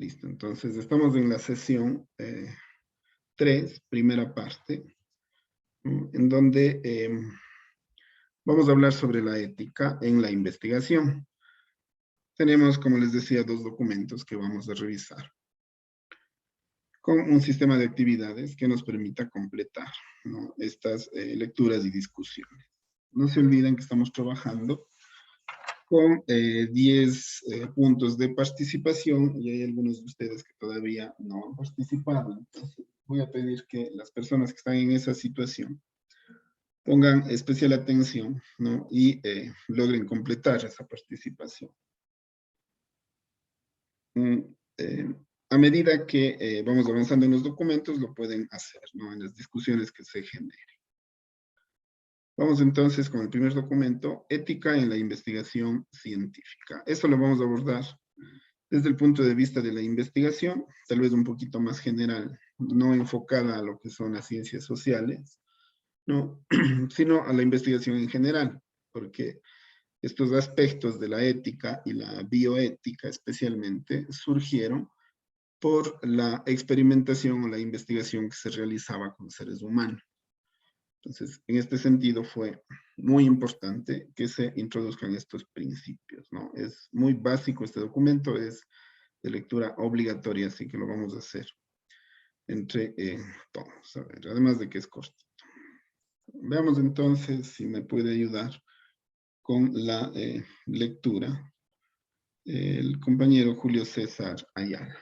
Listo, entonces estamos en la sesión 3, primera parte, ¿no? En donde vamos a hablar sobre la ética en la investigación. Tenemos, como les decía, 2 documentos que vamos a revisar con un sistema de actividades que nos permita completar, ¿no?, estas lecturas y discusiones. No se olviden que estamos trabajando con 10 puntos de participación y hay algunos de ustedes que todavía no han participado. Entonces, voy a pedir que las personas que están en esa situación pongan especial atención, ¿no?, y logren completar esa participación. A medida que vamos avanzando en los documentos, lo pueden hacer, ¿no?, en las discusiones que se generen. Vamos entonces con el primer documento, Ética en la Investigación Científica. Esto lo vamos a abordar desde el punto de vista de la investigación, tal vez un poquito más general, no enfocada a lo que son las ciencias sociales, ¿no?, sino a la investigación en general, porque estos aspectos de la ética y la bioética especialmente surgieron por la experimentación o la investigación que se realizaba con seres humanos. Entonces, en este sentido fue muy importante que se introduzcan estos principios, ¿no? Es muy básico este documento, es de lectura obligatoria, así que lo vamos a hacer entre todos, a ver, además de que es cortito. Veamos entonces si me puede ayudar con la lectura el compañero Julio César Ayala.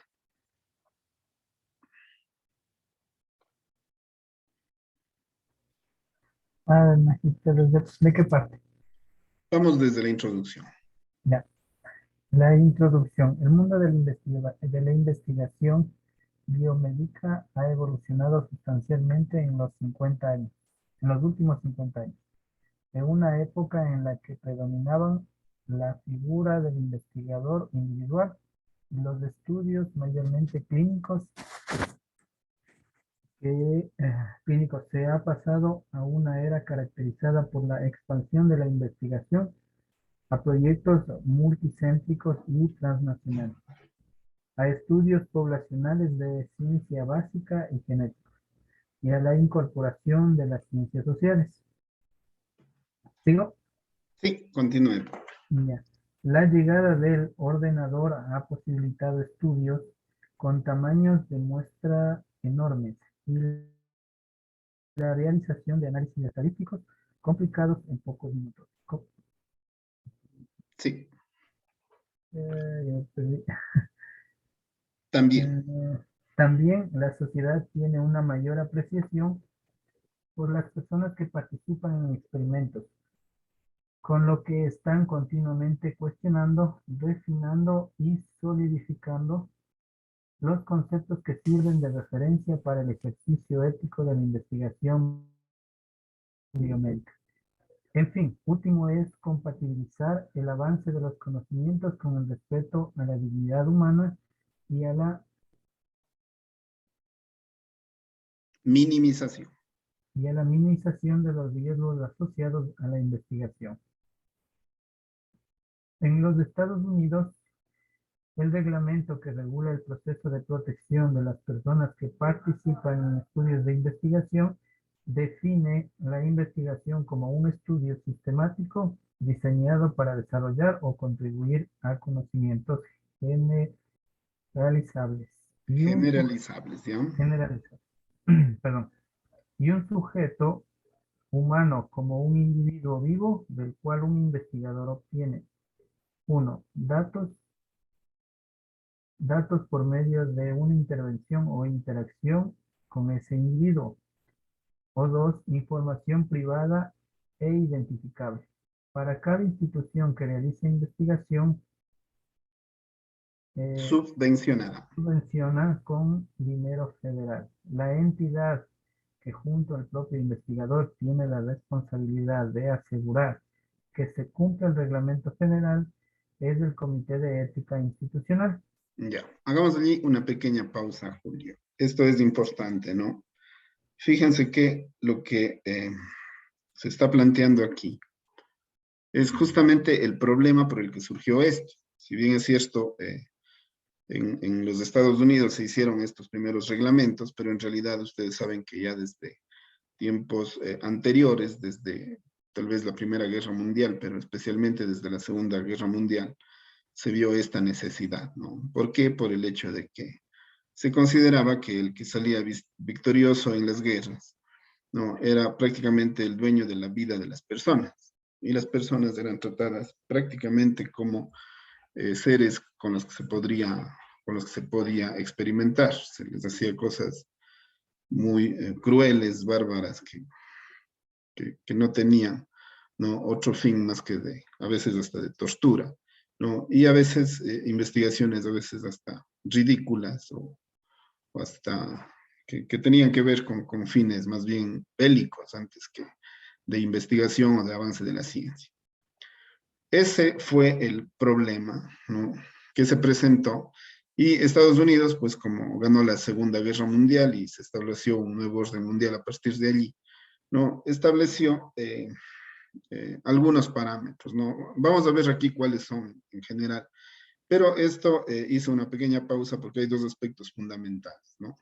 Magista, ¿de qué parte? Vamos desde la introducción. Ya. La introducción. El mundo de la investigación biomédica ha evolucionado sustancialmente en los 50 años, en los últimos 50 años. En una época en la que predominaban la figura del investigador individual y los estudios mayormente clínicos se ha pasado a una era caracterizada por la expansión de la investigación a proyectos multicéntricos y transnacionales, a estudios poblacionales de ciencia básica y genética, y a la incorporación de las ciencias sociales. ¿Sigo? Sí, continúe. Ya. La llegada del ordenador ha posibilitado estudios con tamaños de muestra enormes y la realización de análisis estadísticos complicados en pocos minutos. Sí, Ya me perdí. también. Eh, También la sociedad tiene una mayor apreciación por las personas que participan en experimentos, con lo que están continuamente cuestionando, refinando y solidificando los conceptos que sirven de referencia para el ejercicio ético de la investigación biomédica. En fin, último es compatibilizar el avance de los conocimientos con el respeto a la dignidad humana y a Minimización. la minimización de los riesgos asociados a la investigación. En los Estados Unidos, el reglamento que regula el proceso de protección de las personas que participan en estudios de investigación define la investigación como un estudio sistemático diseñado para desarrollar o contribuir a conocimientos generalizables y un Generalizables, ¿ya? generalizado, perdón, y un sujeto humano como un individuo vivo del cual un investigador obtiene, uno, datos por medio de una intervención o interacción con ese individuo, o dos, información privada e identificable. Para cada institución que realice investigación, Subvencionada. subvenciona con dinero federal. La entidad que junto al propio investigador tiene la responsabilidad de asegurar que se cumpla el reglamento general es el Comité de Ética Institucional. Ya, hagamos allí una pequeña pausa, Julio. Esto es importante, ¿no? Fíjense que lo que se está planteando aquí es justamente el problema por el que surgió esto. Si bien es cierto, en los Estados Unidos se hicieron estos primeros reglamentos, pero en realidad ustedes saben que ya desde tiempos anteriores, desde tal vez la Primera Guerra Mundial, pero especialmente desde la Segunda Guerra Mundial, se vio esta necesidad, ¿no? ¿Por qué? Por el hecho de que se consideraba que el que salía victorioso en las guerras, ¿no? Era prácticamente el dueño de la vida de las personas, y las personas eran tratadas prácticamente como seres con los que se podía experimentar. Se les hacía cosas muy crueles, bárbaras, que no tenían, ¿no? Otro fin más que a veces hasta de tortura, ¿no? Y a veces investigaciones, a veces hasta ridículas o hasta que tenían que ver con fines más bien bélicos antes que de investigación o de avance de la ciencia. Ese fue el problema, ¿no? Que se presentó. Y Estados Unidos, pues como ganó la Segunda Guerra Mundial y se estableció un nuevo orden mundial a partir de allí, ¿no? Estableció algunos parámetros, ¿no? Vamos a ver aquí cuáles son en general. Pero esto hizo una pequeña pausa porque hay dos aspectos fundamentales, ¿no?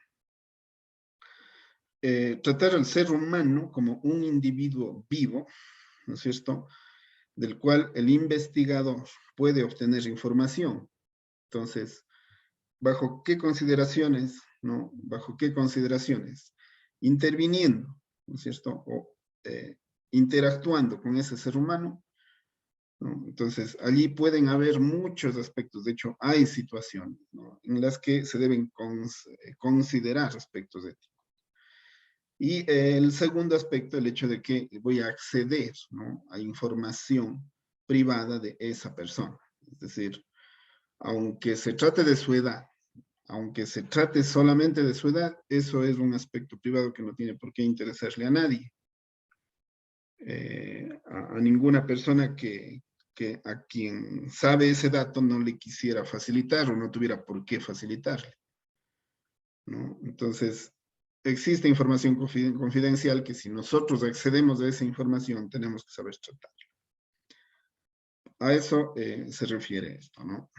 Tratar al ser humano como un individuo vivo, ¿no es cierto?, del cual el investigador puede obtener información. Entonces, ¿bajo qué consideraciones, no? ¿Bajo qué consideraciones? Interviniendo, ¿no es cierto?, o interactuando con ese ser humano, ¿no? Entonces, allí pueden haber muchos aspectos, de hecho, hay situaciones, ¿no?, en las que se deben considerar aspectos éticos. Y el segundo aspecto, el hecho de que voy a acceder, ¿no?, a información privada de esa persona. Es decir, aunque se trate de su edad, aunque se trate solamente de su edad, eso es un aspecto privado que no tiene por qué interesarle a nadie. A ninguna persona que a quien sabe ese dato no le quisiera facilitar o no tuviera por qué facilitarle, ¿no? Entonces, existe información confidencial que si nosotros accedemos a esa información tenemos que saber tratarla. A eso se refiere esto, ¿no?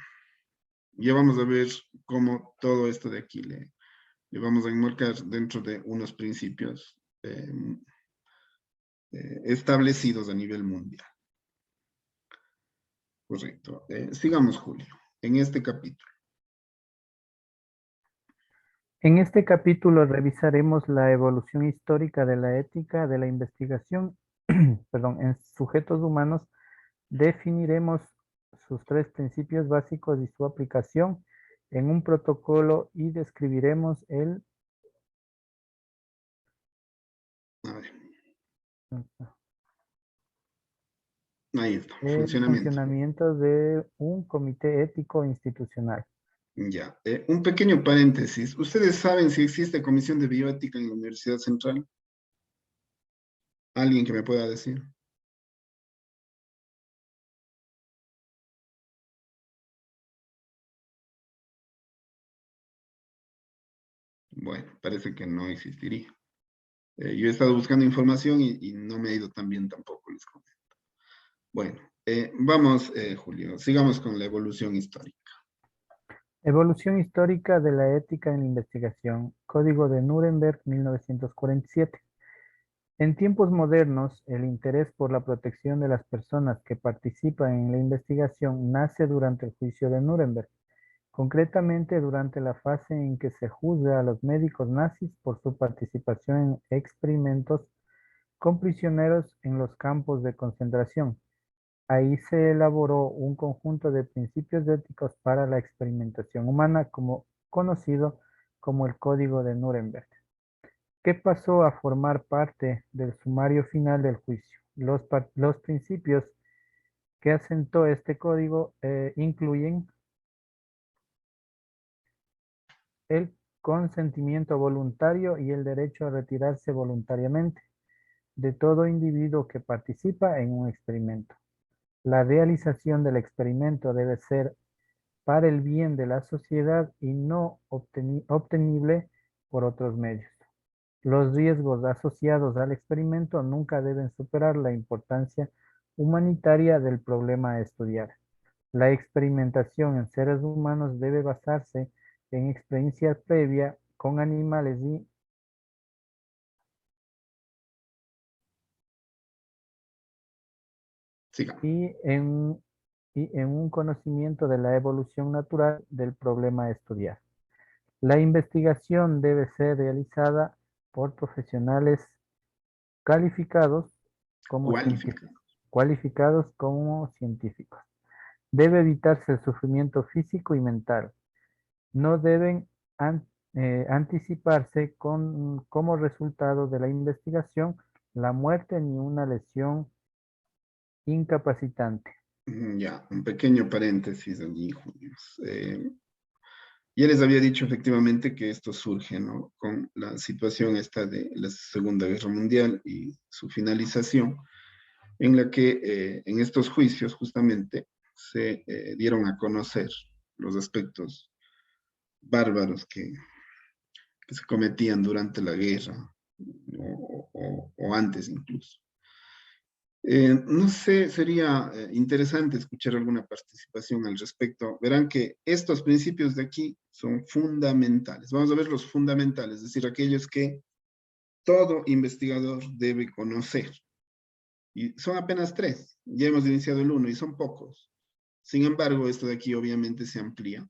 Ya vamos a ver cómo todo esto de aquí le vamos a enmarcar dentro de unos principios establecidos a nivel mundial. Correcto. Sigamos, Julio, en este capítulo. En este capítulo revisaremos la evolución histórica de la ética de la investigación, perdón, en sujetos humanos. Definiremos sus tres principios básicos y su aplicación en un protocolo y describiremos el A ver, ahí está, el funcionamiento. funcionamiento de un comité ético institucional. Ya, un pequeño paréntesis. ¿Ustedes saben si existe comisión de bioética en la Universidad Central? ¿Alguien que me pueda decir? Bueno, parece que no existiría. Yo he estado buscando información y no me ha ido tan bien tampoco, les comento. Bueno, vamos, Julio, sigamos con la evolución histórica. Evolución histórica de la ética en la investigación. Código de Nuremberg, 1947. En tiempos modernos, el interés por la protección de las personas que participan en la investigación nace durante el juicio de Nuremberg, concretamente durante la fase en que se juzga a los médicos nazis por su participación en experimentos con prisioneros en los campos de concentración. Ahí se elaboró un conjunto de principios éticos para la experimentación humana, conocido como el Código de Nuremberg, que pasó a formar parte del sumario final del juicio. Los principios que asentó este código incluyen el consentimiento voluntario y el derecho a retirarse voluntariamente de todo individuo que participa en un experimento. La realización del experimento debe ser para el bien de la sociedad y no obtenible por otros medios. Los riesgos asociados al experimento nunca deben superar la importancia humanitaria del problema a estudiar. La experimentación en seres humanos debe basarse en experiencia previa con animales Sigamos. y en un conocimiento de la evolución natural del problema a estudiar. La investigación debe ser realizada por profesionales calificados como científicos, Cualificado. cualificados como científicos. Debe evitarse el sufrimiento físico y mental. No deben anticiparse como resultado de la investigación la muerte ni una lesión incapacitante. Ya, un pequeño paréntesis allí, Julio. Ya les había dicho efectivamente que esto surge, ¿no? Con la situación esta de la Segunda Guerra Mundial y su finalización, en la que en estos juicios justamente se dieron a conocer los aspectos bárbaros que se cometían durante la guerra o antes incluso. No sé, sería interesante escuchar alguna participación al respecto. Verán que estos principios de aquí son fundamentales. Vamos a ver los fundamentales, es decir, aquellos que todo investigador debe conocer. Y son apenas 3. Ya hemos iniciado el 1 y son pocos. Sin embargo, esto de aquí obviamente se amplía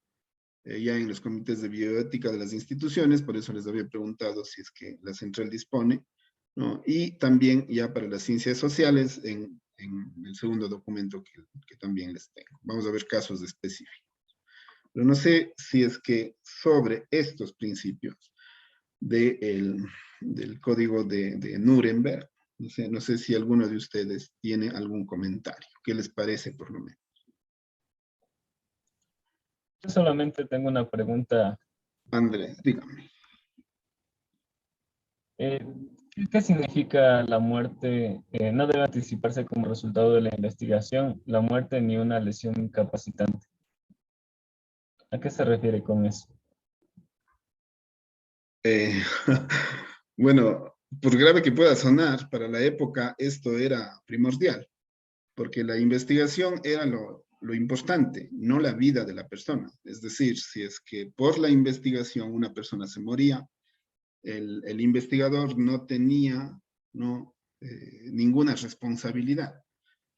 ya en los comités de bioética de las instituciones, por eso les había preguntado si es que la central dispone, ¿no? Y también ya para las ciencias sociales en el segundo documento que también les tengo. Vamos a ver casos específicos. Pero no sé si es que sobre estos principios del código de Nuremberg, no sé si alguno de ustedes tiene algún comentario. ¿Qué les parece por lo menos? Yo solamente tengo una pregunta. Andrés, dígame. Eh, ¿Qué significa la muerte? No debe anticiparse como resultado de la investigación la muerte ni una lesión incapacitante. ¿A qué se refiere con eso? Eh, bueno, por grave que pueda sonar, para la época esto era primordial, porque la investigación era lo importante, no la vida de la persona. Es decir, si es que por la investigación una persona se moría, el investigador no tenía ¿no? Ninguna responsabilidad.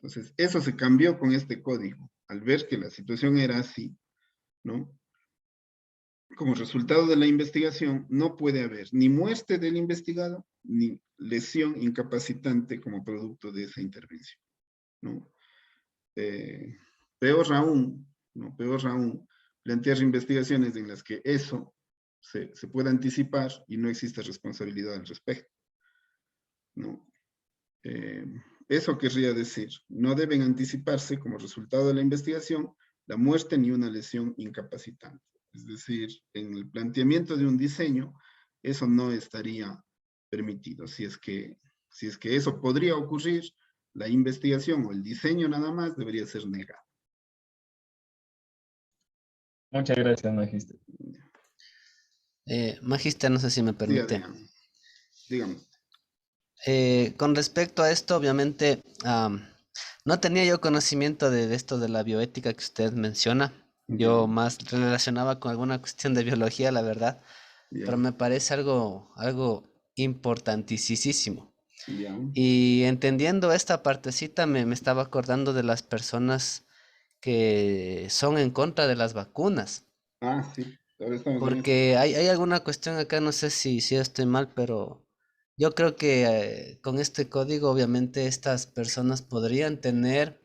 Entonces, eso se cambió con este código. Al ver que la situación era así, ¿no? Como resultado de la investigación, no puede haber ni muerte del investigado, ni lesión incapacitante como producto de esa intervención, ¿no? Eh, peor aún, ¿no? Peor aún, plantear investigaciones en las que eso se pueda anticipar y no existe responsabilidad al respecto, ¿no? Eh, eso querría decir, no deben anticiparse como resultado de la investigación la muerte ni una lesión incapacitante. Es decir, en el planteamiento de un diseño, eso no estaría permitido. Si es que eso podría ocurrir, la investigación o el diseño nada más debería ser negado. Muchas gracias, Magister. Magister, no sé si me Sí, permite. Adrián, dígame. Con respecto a esto, obviamente, no tenía yo conocimiento de esto de la bioética que usted menciona. Ya, Yo más relacionaba con alguna cuestión de biología, la verdad, ya, pero me parece algo importantísimo. ya. Y entendiendo esta partecita, me estaba acordando de las personas que son en contra de las vacunas. Ah, sí, ahora estamos en eso. Porque hay alguna cuestión acá, no sé si yo estoy mal, pero yo creo que con este código obviamente estas personas podrían tener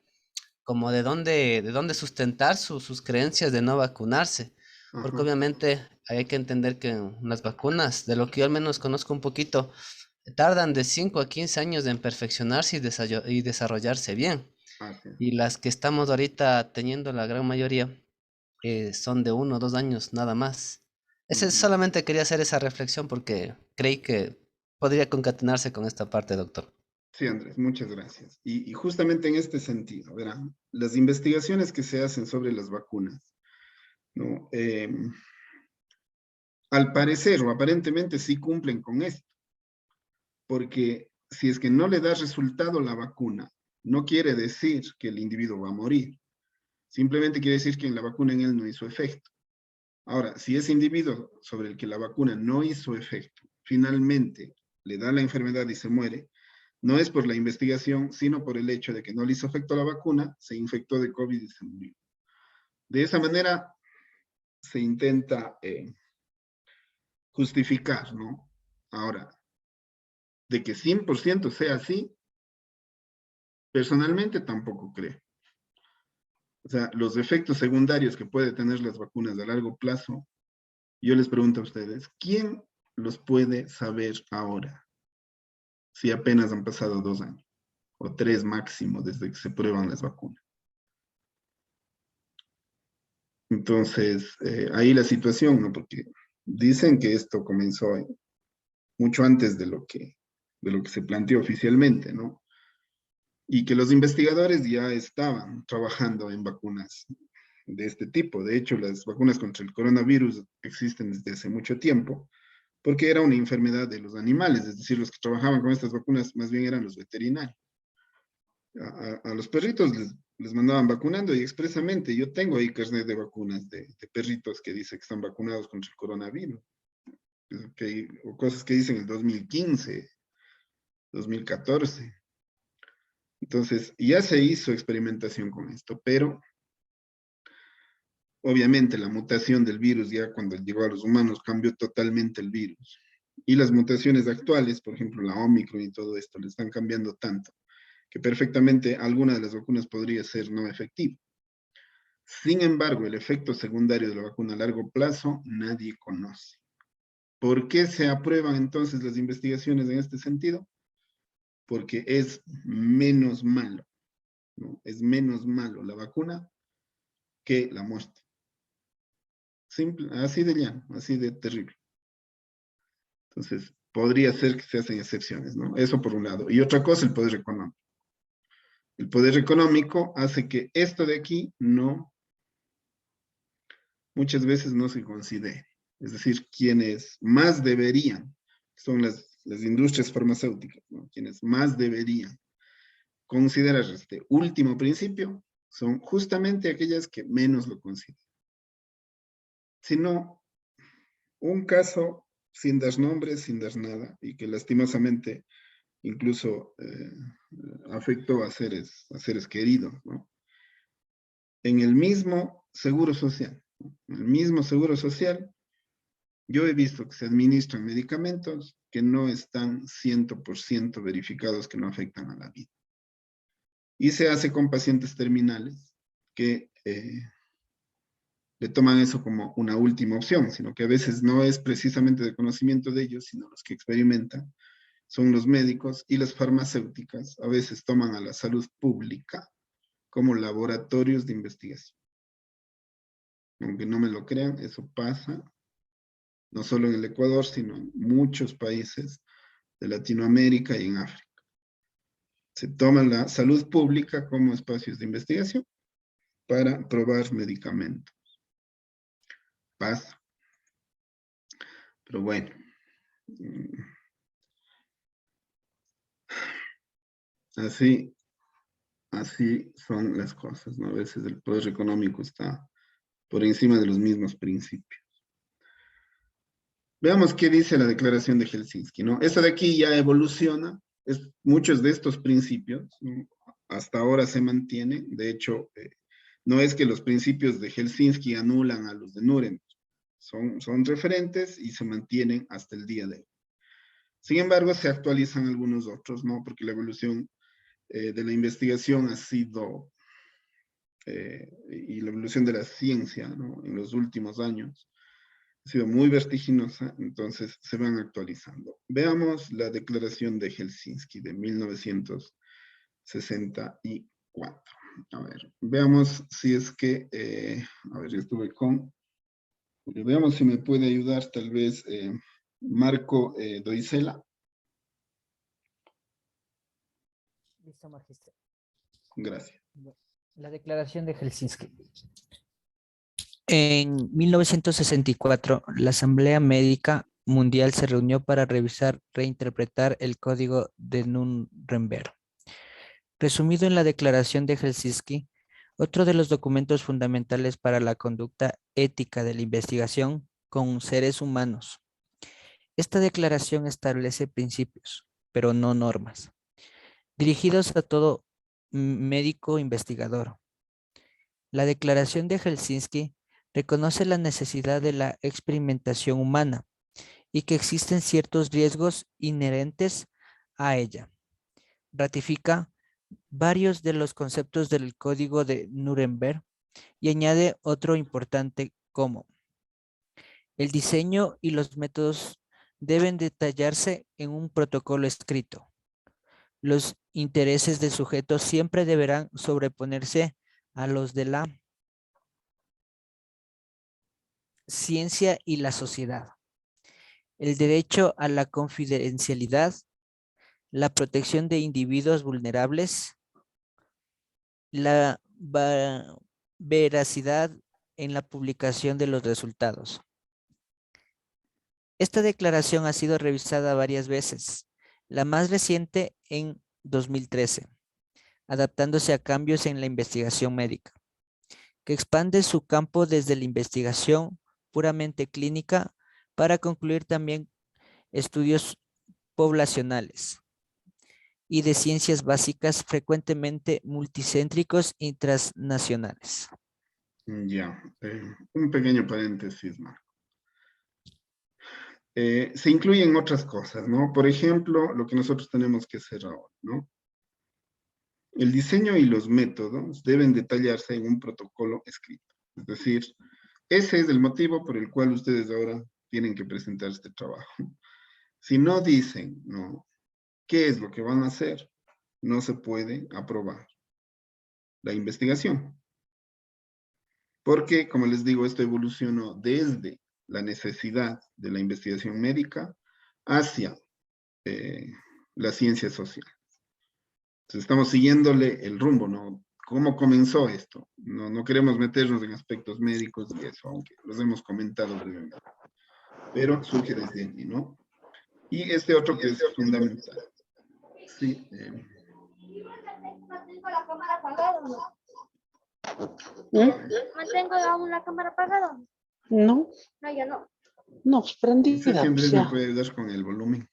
como de dónde sustentar sus creencias de no vacunarse. Porque Ajá, obviamente hay que entender que las vacunas, de lo que yo al menos conozco un poquito, tardan de 5 a 15 años en perfeccionarse y desarrollarse bien. así es. Y las que estamos ahorita teniendo la gran mayoría son de 1 o 2 años nada más. Ujú. Solamente quería hacer esa reflexión porque creí que podría concatenarse con esta parte, doctor. Sí, Andrés, muchas gracias. Y justamente en este sentido, verán, las investigaciones que se hacen sobre las vacunas, ¿no? Al parecer o aparentemente sí cumplen con esto, porque si es que no le da resultado la vacuna, no quiere decir que el individuo va a morir, Simplemente quiere decir que en la vacuna en él no hizo efecto. Ahora, si ese individuo sobre el que la vacuna no hizo efecto, finalmente le da la enfermedad y se muere, no es por la investigación, sino por el hecho de que no le hizo efecto la vacuna, se infectó de COVID y se murió. De esa manera se intenta justificar, ¿no? Ahora, de que 100% sea así, personalmente tampoco creo. O sea, los efectos secundarios que puede tener las vacunas a largo plazo, yo les pregunto a ustedes, ¿quién los puede saber ahora? Si apenas han pasado 2 años, o 3 máximo desde que se prueban las vacunas. Entonces, ahí la situación, ¿no? Porque dicen que esto comenzó mucho antes de lo que se planteó oficialmente, ¿no? Y que los investigadores ya estaban trabajando en vacunas de este tipo. De hecho, las vacunas contra el coronavirus existen desde hace mucho tiempo, porque era una enfermedad de los animales, es decir, los que trabajaban con estas vacunas más bien eran los veterinarios. A los perritos les mandaban vacunando y expresamente, yo tengo ahí carnet de vacunas de perritos que dice que están vacunados contra el coronavirus, o cosas que dicen en el 2015, 2014. Entonces, ya se hizo experimentación con esto, pero obviamente la mutación del virus ya cuando llegó a los humanos cambió totalmente el virus. Y las mutaciones actuales, por ejemplo la Omicron y todo esto, le están cambiando tanto que perfectamente alguna de las vacunas podría ser no efectiva. Sin embargo, el efecto secundario de la vacuna a largo plazo nadie conoce. ¿Por qué se aprueban entonces las investigaciones en este sentido? Porque es menos malo, ¿no? Es menos malo la vacuna que la muerte. Simple, así de llano, así de terrible. Entonces, podría ser que se hacen excepciones, ¿no? Eso por un lado. Y otra cosa, el poder económico. El poder económico hace que esto de aquí muchas veces no se considere. Es decir, quienes más deberían, son las industrias farmacéuticas, ¿no? Quienes más deberían considerar este último principio son justamente aquellas que menos lo consideran. Si no, un caso sin dar nombres, sin dar nada, y que lastimosamente incluso afectó a seres queridos, ¿no? En el mismo seguro social, ¿no? En el mismo seguro social, yo he visto que se administran medicamentos que no están 100% verificados que no afectan a la vida. Y se hace con pacientes terminales que le toman eso como una última opción, sino que a veces no es precisamente de conocimiento de ellos, sino los que experimentan son los médicos y las farmacéuticas. A veces toman a la salud pública como laboratorios de investigación. Aunque no me lo crean, eso pasa no solo en el Ecuador, sino en muchos países de Latinoamérica y en África. Se toma la salud pública como espacios de investigación para probar medicamentos. Pasa. Pero bueno. Así son las cosas, ¿no? A veces el poder económico está por encima de los mismos principios. Veamos qué dice la Declaración de Helsinki, ¿no? Esta de aquí ya evoluciona, muchos de estos principios, ¿no? Hasta ahora se mantienen. De hecho, no es que los principios de Helsinki anulan a los de Nuremberg, son referentes y se mantienen hasta el día de hoy. Sin embargo, se actualizan algunos otros, ¿no? Porque la evolución de la investigación ha sido, y la evolución de la ciencia, ¿no? En los últimos años, ha sido muy vertiginosa, entonces se van actualizando. Veamos la Declaración de Helsinki de 1964. A ver, veamos si es que, a ver, yo estuve con, veamos si me puede ayudar tal vez Marco Doisela. Listo, magíster. Gracias. La Declaración de Helsinki. En 1964, la Asamblea Médica Mundial se reunió para revisar, reinterpretar el Código de Nuremberg. Resumido en la Declaración de Helsinki, Otro de los documentos fundamentales para la conducta ética de la investigación con seres humanos. Esta declaración establece principios, pero no normas, dirigidos a todo médico investigador. La Declaración de Helsinki reconoce la necesidad de la experimentación humana y que existen ciertos riesgos inherentes a ella. Ratifica varios de los conceptos del Código de Nuremberg y añade otro importante como el diseño y los métodos deben detallarse en un protocolo escrito. Los intereses del sujeto siempre deberán sobreponerse a los de la ciencia y la sociedad. El derecho a la confidencialidad, la protección de individuos vulnerables, la veracidad en la publicación de los resultados. Esta declaración ha sido revisada varias veces, la más reciente en 2013, adaptándose a cambios en la investigación médica, que expande su campo desde la investigación puramente clínica para concluir también estudios poblacionales y de ciencias básicas frecuentemente multicéntricos y transnacionales. Ya, un pequeño paréntesis, Marco. Se incluyen otras cosas, ¿no? Por ejemplo, lo que nosotros tenemos que hacer ahora, ¿no? El diseño y los métodos deben detallarse en un protocolo escrito. Es decir, ese es el motivo por el cual ustedes ahora tienen que presentar este trabajo. Si no dicen, ¿no?, qué es lo que van a hacer, no se puede aprobar la investigación. Porque, como les digo, esto evolucionó desde la necesidad de la investigación médica hacia la ciencia social. Entonces, estamos siguiéndole el rumbo, ¿no? ¿Cómo comenzó esto? No queremos meternos en aspectos médicos y eso, aunque los hemos comentado brevemente. Pero surge desde allí, ¿no? Y este otro que es fundamental. Sí. ¿Mantengo la cámara apagada o no? ¿Mantengo aún la cámara apagada? No, No, ya no. no, Usted prendida. siempre Pues me ya. puede ayudar con el volumen.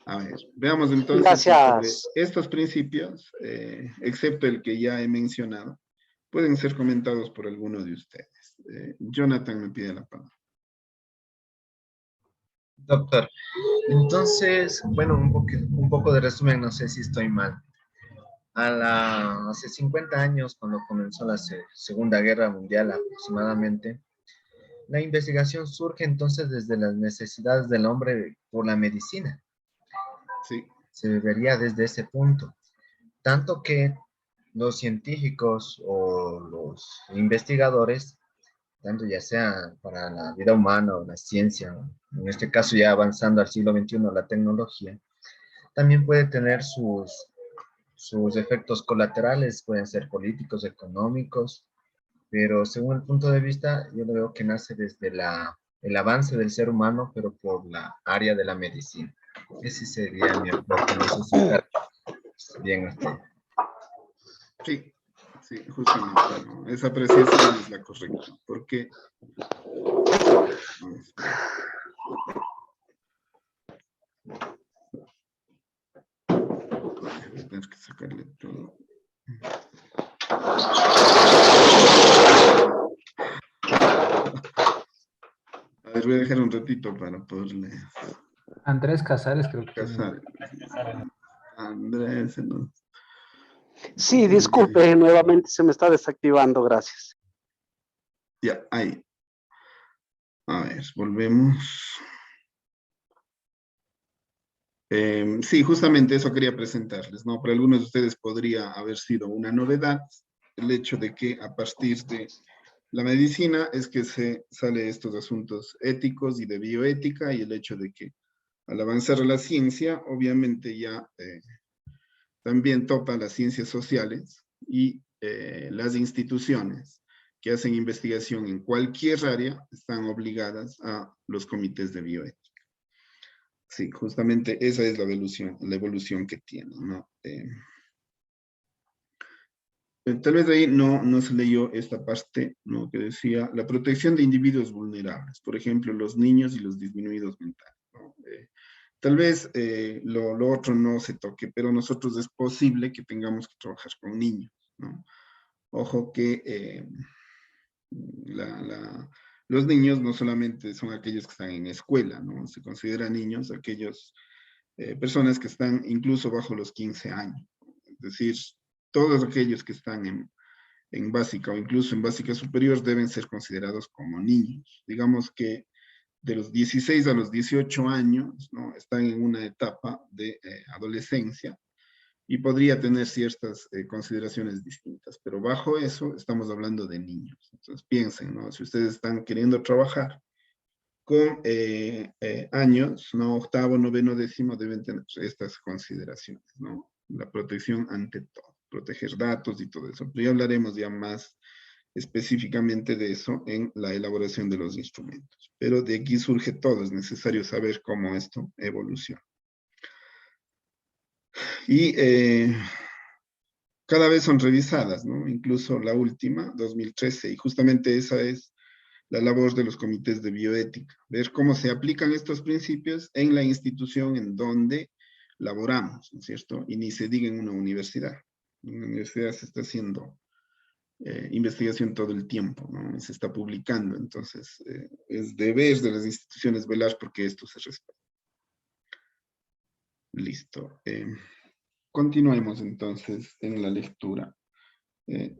A ver, veamos entonces Gracias. sobre estos principios, excepto el que ya he mencionado, pueden ser comentados por alguno de ustedes. Jonathan me pide la palabra. Doctor, entonces, bueno, un poco de resumen, no sé si estoy mal. Hace 50 años, cuando comenzó la Segunda Guerra Mundial aproximadamente, la investigación surge entonces desde las necesidades del hombre por la medicina. Sí. Se vería desde ese punto. Tanto que los científicos o los investigadores, tanto ya sea para la vida humana o la ciencia, en este caso ya avanzando al siglo XXI, la tecnología, también puede tener sus efectos colaterales, pueden ser políticos, económicos, pero según el punto de vista, yo lo veo que nace desde el avance del ser humano, pero por la área de la medicina. Ese sería mi aporte, no sé si está bien usted. Sí, sí, justamente, ¿no? Esa apreciación es la correcta, porque vamos a ver. Voy a tener que sacarle todo. A ver, voy a dejar un ratito para poderle Andrés Casares creo que casar. Andrés, ¿no? Sí, disculpe, nuevamente se me está desactivando, gracias. Ya, ahí. A ver, volvemos. Sí, justamente eso quería presentarles, ¿no? Para algunos de ustedes podría haber sido una novedad el hecho de que a partir de la medicina es que se sale estos asuntos éticos y de bioética, y el hecho de que al avanzar la ciencia, obviamente ya también topa las ciencias sociales y las instituciones que hacen investigación en cualquier área están obligadas a los comités de bioética. Sí, justamente esa es la evolución que tiene, ¿no? Tal vez ahí no se leyó esta parte, ¿no? Que decía la protección de individuos vulnerables, por ejemplo, los niños y los disminuidos mentales, ¿no? Tal vez lo otro no se toque, pero nosotros es posible que tengamos que trabajar con niños, ¿no? Ojo que los niños no solamente son aquellos que están en escuela, ¿no? Se consideran niños aquellos personas que están incluso bajo los 15 años. Es decir, todos aquellos que están en básica o incluso en básica superior deben ser considerados como niños. Digamos que de los 16 a los 18 años, ¿no? Están en una etapa de adolescencia y podría tener ciertas consideraciones distintas, pero bajo eso estamos hablando de niños. Entonces piensen, ¿no? Si ustedes están queriendo trabajar con años, ¿no? Octavo, noveno, décimo, deben tener estas consideraciones, ¿no? La protección ante todo, proteger datos y todo eso. Pero ya hablaremos ya más específicamente de eso en la elaboración de los instrumentos. Pero de aquí surge todo, es necesario saber cómo esto evoluciona. Y cada vez son revisadas, ¿no? Incluso la última, 2013, y justamente esa es la labor de los comités de bioética, ver cómo se aplican estos principios en la institución en donde laboramos, ¿no es cierto? Y ni se diga en una universidad. En una universidad se está haciendo investigación todo el tiempo, ¿no? Se está publicando, entonces es deber de las instituciones velar porque esto se respete. Listo. Continuemos entonces en la lectura.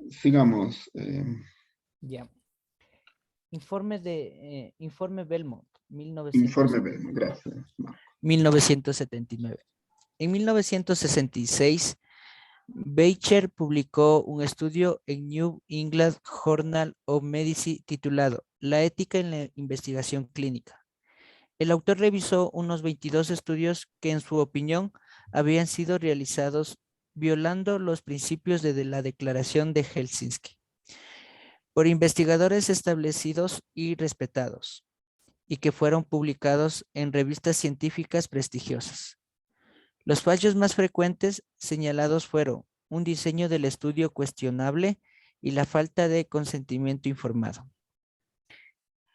Sigamos. Ya. Informe Belmont, Informe B, gracias. Marco. 1979. En 1966, Beecher publicó un estudio en New England Journal of Medicine titulado La ética en la investigación clínica. El autor revisó unos 22 estudios que en su opinión habían sido realizados violando los principios de la Declaración de Helsinki por investigadores establecidos y respetados y que fueron publicados en revistas científicas prestigiosas. Los fallos más frecuentes señalados fueron un diseño del estudio cuestionable y la falta de consentimiento informado.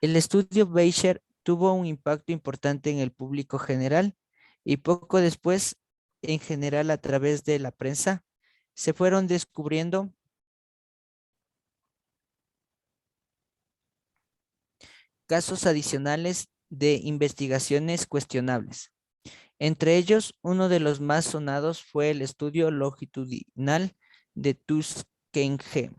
El estudio Beecher tuvo un impacto importante en el público general y poco después, en general a través de la prensa, se fueron descubriendo casos adicionales de investigaciones cuestionables. Entre ellos, uno de los más sonados fue el estudio longitudinal de Tuskegee,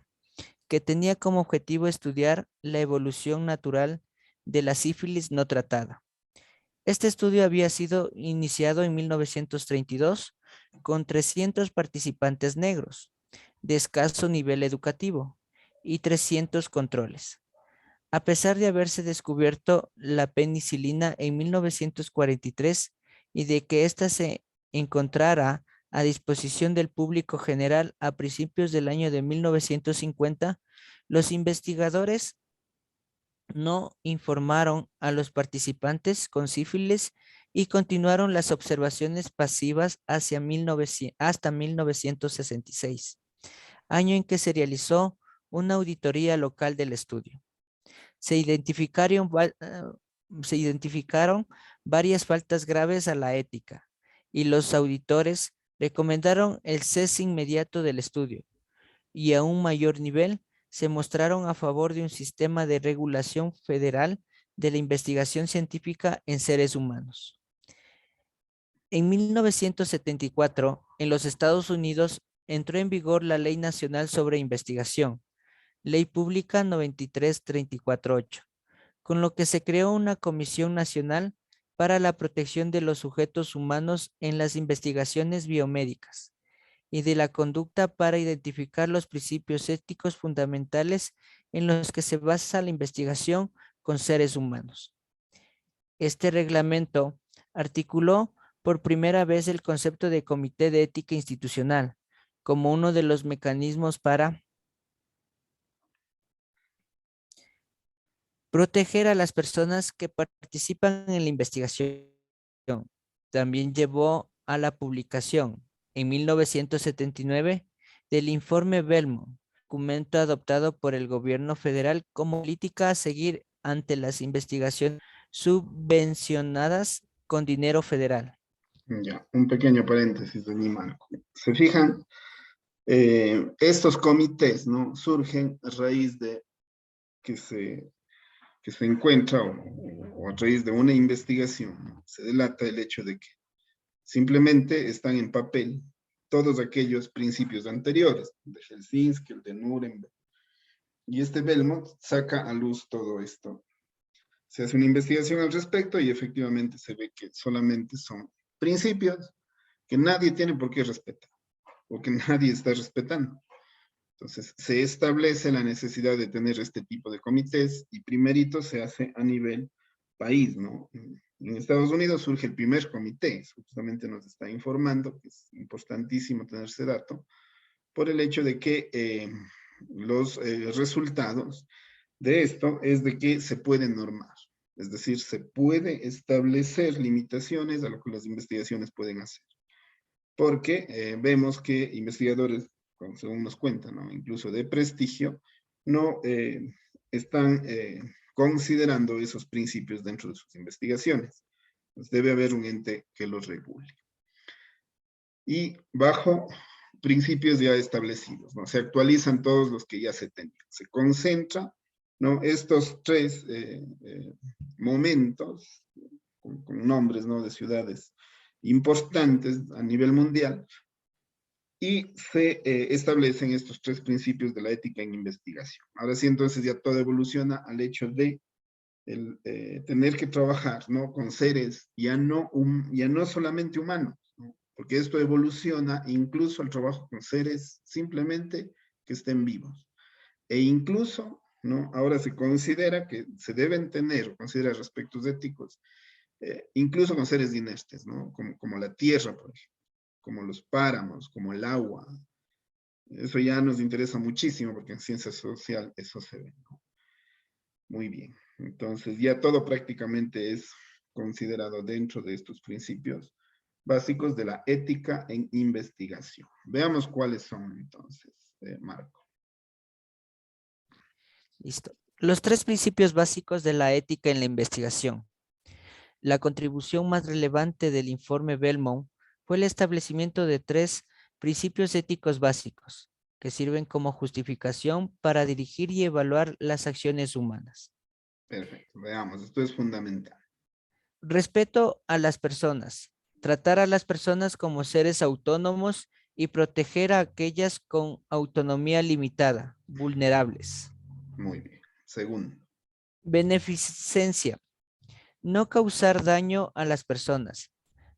que tenía como objetivo estudiar la evolución natural de la sífilis no tratada. Este estudio había sido iniciado en 1932 con 300 participantes negros de escaso nivel educativo y 300 controles. A pesar de haberse descubierto la penicilina en 1943 y de que ésta se encontrara a disposición del público general a principios del año de 1950, los investigadores no informaron a los participantes con sífilis y continuaron las observaciones pasivas hasta 1966, año en que se realizó una auditoría local del estudio. Se identificaron varias faltas graves a la ética y los auditores recomendaron el cese inmediato del estudio y a un mayor nivel se mostraron a favor de un sistema de regulación federal de la investigación científica en seres humanos. En 1974, en los Estados Unidos, entró en vigor la Ley Nacional sobre Investigación, Ley Pública 93348, con lo que se creó una Comisión Nacional para la Protección de los Sujetos Humanos en las Investigaciones Biomédicas y de la Conducta para identificar los principios éticos fundamentales en los que se basa la investigación con seres humanos. Este reglamento articuló por primera vez el concepto de Comité de Ética Institucional como uno de los mecanismos para proteger a las personas que participan en la investigación. También llevó a la publicación en 1979 del informe Belmont, documento adoptado por el gobierno federal como política a seguir ante las investigaciones subvencionadas con dinero federal. Ya, un pequeño paréntesis de mi marco. Se fijan, estos comités, ¿no? Surgen a raíz de que se encuentra o a raíz de una investigación, ¿no? Se delata el hecho de que simplemente están en papel todos aquellos principios anteriores, el de Helsinki, el de Nuremberg, y este Belmont saca a luz todo esto. Se hace una investigación al respecto y efectivamente se ve que solamente son principios que nadie tiene por qué respetar, o que nadie está respetando. Entonces, se establece la necesidad de tener este tipo de comités y primerito se hace a nivel país, ¿no? En Estados Unidos surge el primer comité, justamente nos está informando, que es importantísimo tener ese dato, por el hecho de que los resultados de esto es de que se puede normar, es decir, se puede establecer limitaciones a lo que las investigaciones pueden hacer. Porque vemos que investigadores, según nos cuentan, ¿no? Incluso de prestigio, no están considerando esos principios dentro de sus investigaciones. Pues debe haber un ente que los regule. Y bajo principios ya establecidos, ¿no? Se actualizan todos los que ya se tenían. Se concentra, ¿no? Estos tres momentos, con nombres, ¿no? De ciudades importantes a nivel mundial, y se establecen estos tres principios de la ética en investigación. Ahora sí, entonces ya todo evoluciona al hecho de tener que trabajar, ¿no? Con seres ya no solamente humanos, ¿no? Porque esto evoluciona incluso al trabajo con seres simplemente que estén vivos. E incluso, ¿no? Ahora se considera que se deben tener o considerar aspectos éticos, incluso con seres inertes, ¿no? Como la tierra, por ejemplo, como los páramos, como el agua. Eso ya nos interesa muchísimo porque en ciencia social eso se ve, ¿no? Muy bien. Entonces ya todo prácticamente es considerado dentro de estos principios básicos de la ética en investigación. Veamos cuáles son entonces, Marco. Listo. Los tres principios básicos de la ética en la investigación. La contribución más relevante del informe Belmont fue el establecimiento de tres principios éticos básicos que sirven como justificación para dirigir y evaluar las acciones humanas. Perfecto, veamos, esto es fundamental. Respeto a las personas, tratar a las personas como seres autónomos y proteger a aquellas con autonomía limitada, vulnerables. Muy bien. Segundo. Beneficencia, no causar daño a las personas,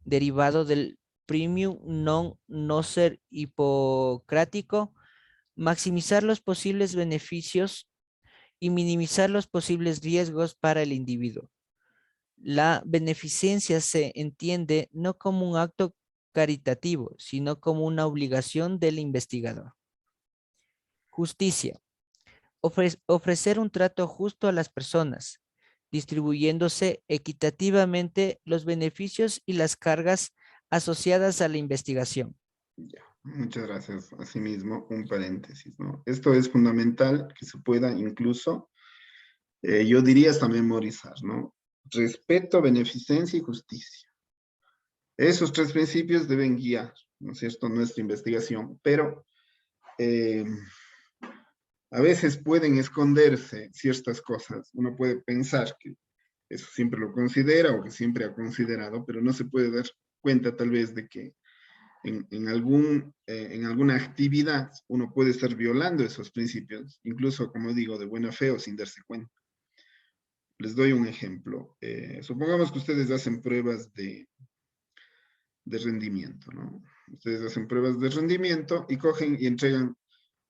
derivado del primum non nocere hipocrático, maximizar los posibles beneficios y minimizar los posibles riesgos para el individuo. La beneficencia se entiende no como un acto caritativo, sino como una obligación del investigador. Justicia. Ofrecer un trato justo a las personas, distribuyéndose equitativamente los beneficios y las cargas asociadas a la investigación. Ya, muchas gracias. Asimismo, un paréntesis, ¿no? Esto es fundamental que se pueda incluso, yo diría hasta memorizar, ¿no? Respeto, beneficencia y justicia. Esos tres principios deben guiar, ¿no es cierto?, nuestra investigación, pero a veces pueden esconderse ciertas cosas. Uno puede pensar que eso siempre lo considera o que siempre ha considerado, pero no se puede dar cuenta tal vez de que en alguna actividad uno puede estar violando esos principios, incluso, como digo, de buena fe o sin darse cuenta. Les doy un ejemplo. Supongamos que ustedes hacen pruebas de rendimiento, ¿no? Ustedes hacen pruebas de rendimiento y cogen y entregan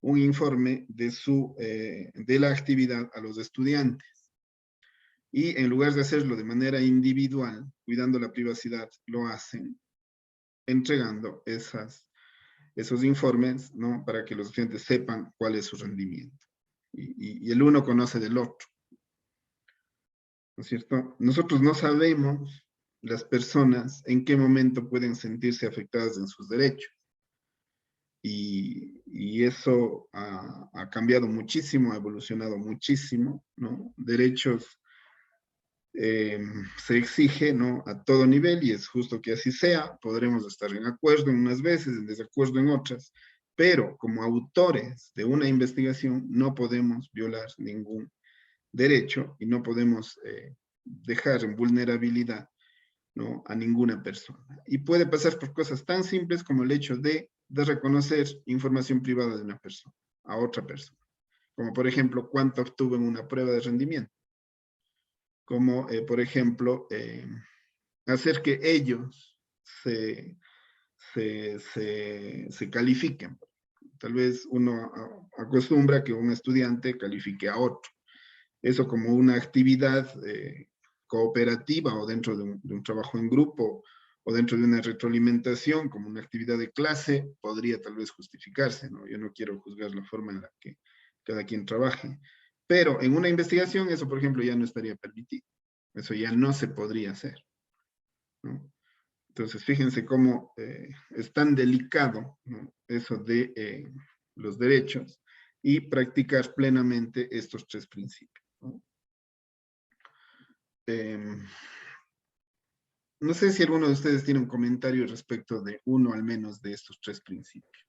un informe de la actividad a los estudiantes. Y en lugar de hacerlo de manera individual, cuidando la privacidad, lo hacen entregando esos informes, ¿no? Para que los estudiantes sepan cuál es su rendimiento. Y el uno conoce del otro, ¿no es cierto? Nosotros no sabemos las personas en qué momento pueden sentirse afectadas en sus derechos. y eso ha cambiado muchísimo, ha evolucionado muchísimo, ¿no? Derechos se exige, ¿no? A todo nivel, y es justo que así sea. Podremos estar en acuerdo en unas veces, en desacuerdo en otras, pero como autores de una investigación no podemos violar ningún derecho y no podemos dejar en vulnerabilidad, ¿no? A ninguna persona. Y puede pasar por cosas tan simples como el hecho de reconocer información privada de una persona a otra persona. Como por ejemplo, cuánto obtuvo en una prueba de rendimiento. Como por ejemplo, hacer que ellos se califiquen. Tal vez uno acostumbra que un estudiante califique a otro. Eso como una actividad cooperativa o dentro de un trabajo en grupo o dentro de una retroalimentación como una actividad de clase podría tal vez justificarse, ¿no? Yo no quiero juzgar la forma en la que cada quien trabaje. Pero en una investigación eso, por ejemplo, ya no estaría permitido. Eso ya no se podría hacer, ¿no? Entonces, fíjense cómo es tan delicado, ¿no? Eso de los derechos y practicar plenamente estos tres principios, ¿no? No sé si alguno de ustedes tiene un comentario respecto de uno al menos de estos tres principios.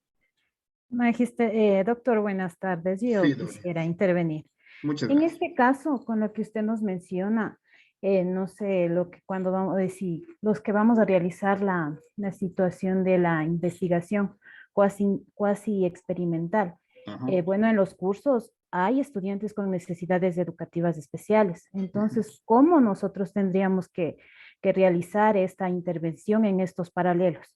Doctor, buenas tardes. Yo Sí, Doris. quisiera intervenir. Muchas En gracias. este caso, con lo que usted nos menciona, no sé, cuando vamos a decir, los que vamos a realizar la situación de la investigación cuasi experimental. Ajá. Bueno, en los cursos hay estudiantes con necesidades educativas especiales. Entonces, ¿cómo nosotros tendríamos que realizar esta intervención en estos paralelos?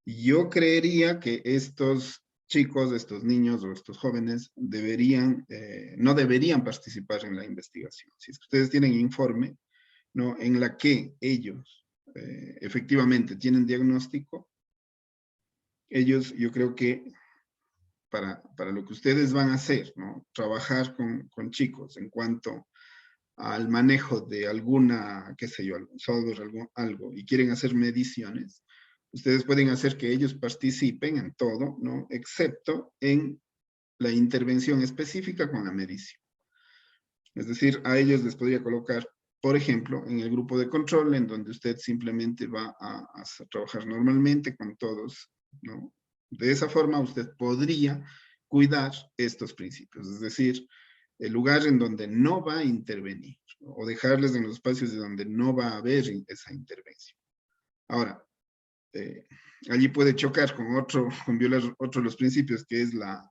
Yo creería que estos chicos, estos niños o estos jóvenes no deberían participar en la investigación. Si es que ustedes tienen informe, ¿no? En la que ellos efectivamente tienen diagnóstico, ellos, yo creo que para lo que ustedes van a hacer, ¿no? Trabajar con chicos en cuanto al manejo de alguna, qué sé yo, algún software, algo, y quieren hacer mediciones, ustedes pueden hacer que ellos participen en todo, ¿no? Excepto en la intervención específica con la medición. Es decir, a ellos les podría colocar, por ejemplo, en el grupo de control, en donde usted simplemente va a trabajar normalmente con todos, ¿no? De esa forma usted podría cuidar estos principios, es decir, el lugar en donde no va a intervenir, ¿no? O dejarles en los espacios de donde no va a haber esa intervención. Ahora, allí puede chocar con violar otro de los principios, que es la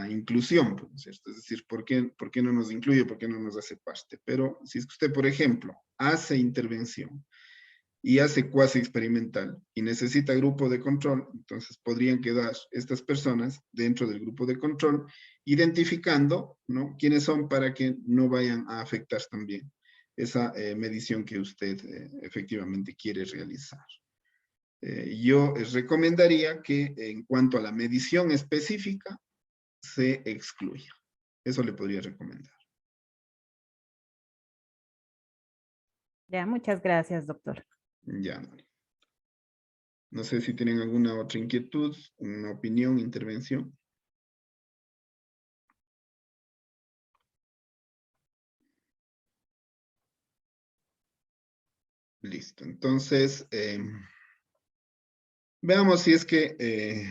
inclusión, ¿no es cierto? Es decir, ¿por qué no nos incluye? ¿Por qué no nos hace parte? Pero si es que usted, por ejemplo, hace intervención y hace cuasi experimental y necesita grupo de control, entonces podrían quedar estas personas dentro del grupo de control, identificando, ¿no? Quiénes son para que no vayan a afectar también esa medición que usted efectivamente quiere realizar. Yo recomendaría que en cuanto a la medición específica se excluya. Eso le podría recomendar. Ya, muchas gracias, doctor. Ya. No sé si tienen alguna otra inquietud, una opinión, intervención. Listo. Entonces, veamos si es que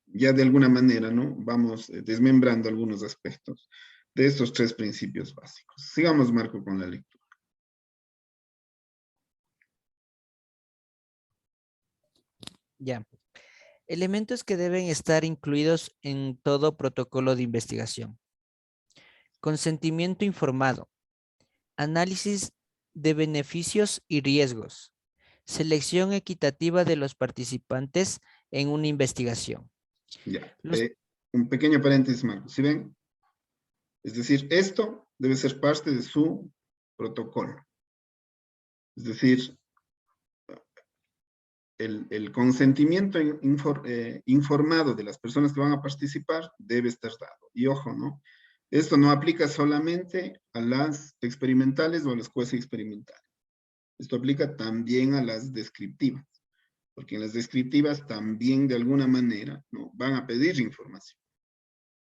ya de alguna manera, ¿no? Vamos desmembrando algunos aspectos de estos tres principios básicos. Sigamos, Marco, con la lectura. Ya. Elementos que deben estar incluidos en todo protocolo de investigación. Consentimiento informado. Análisis de beneficios y riesgos. Selección equitativa de los participantes en una investigación. Ya. Un pequeño paréntesis, Marco. ¿Sí ven? Es decir, esto debe ser parte de su protocolo. Es decir, el consentimiento informado de las personas que van a participar debe estar dado. Y ojo, ¿no? Esto no aplica solamente a las experimentales o a las cuasi experimentales. Esto aplica también a las descriptivas. porque en las descriptivas también de alguna manera, ¿no?, van a pedir información.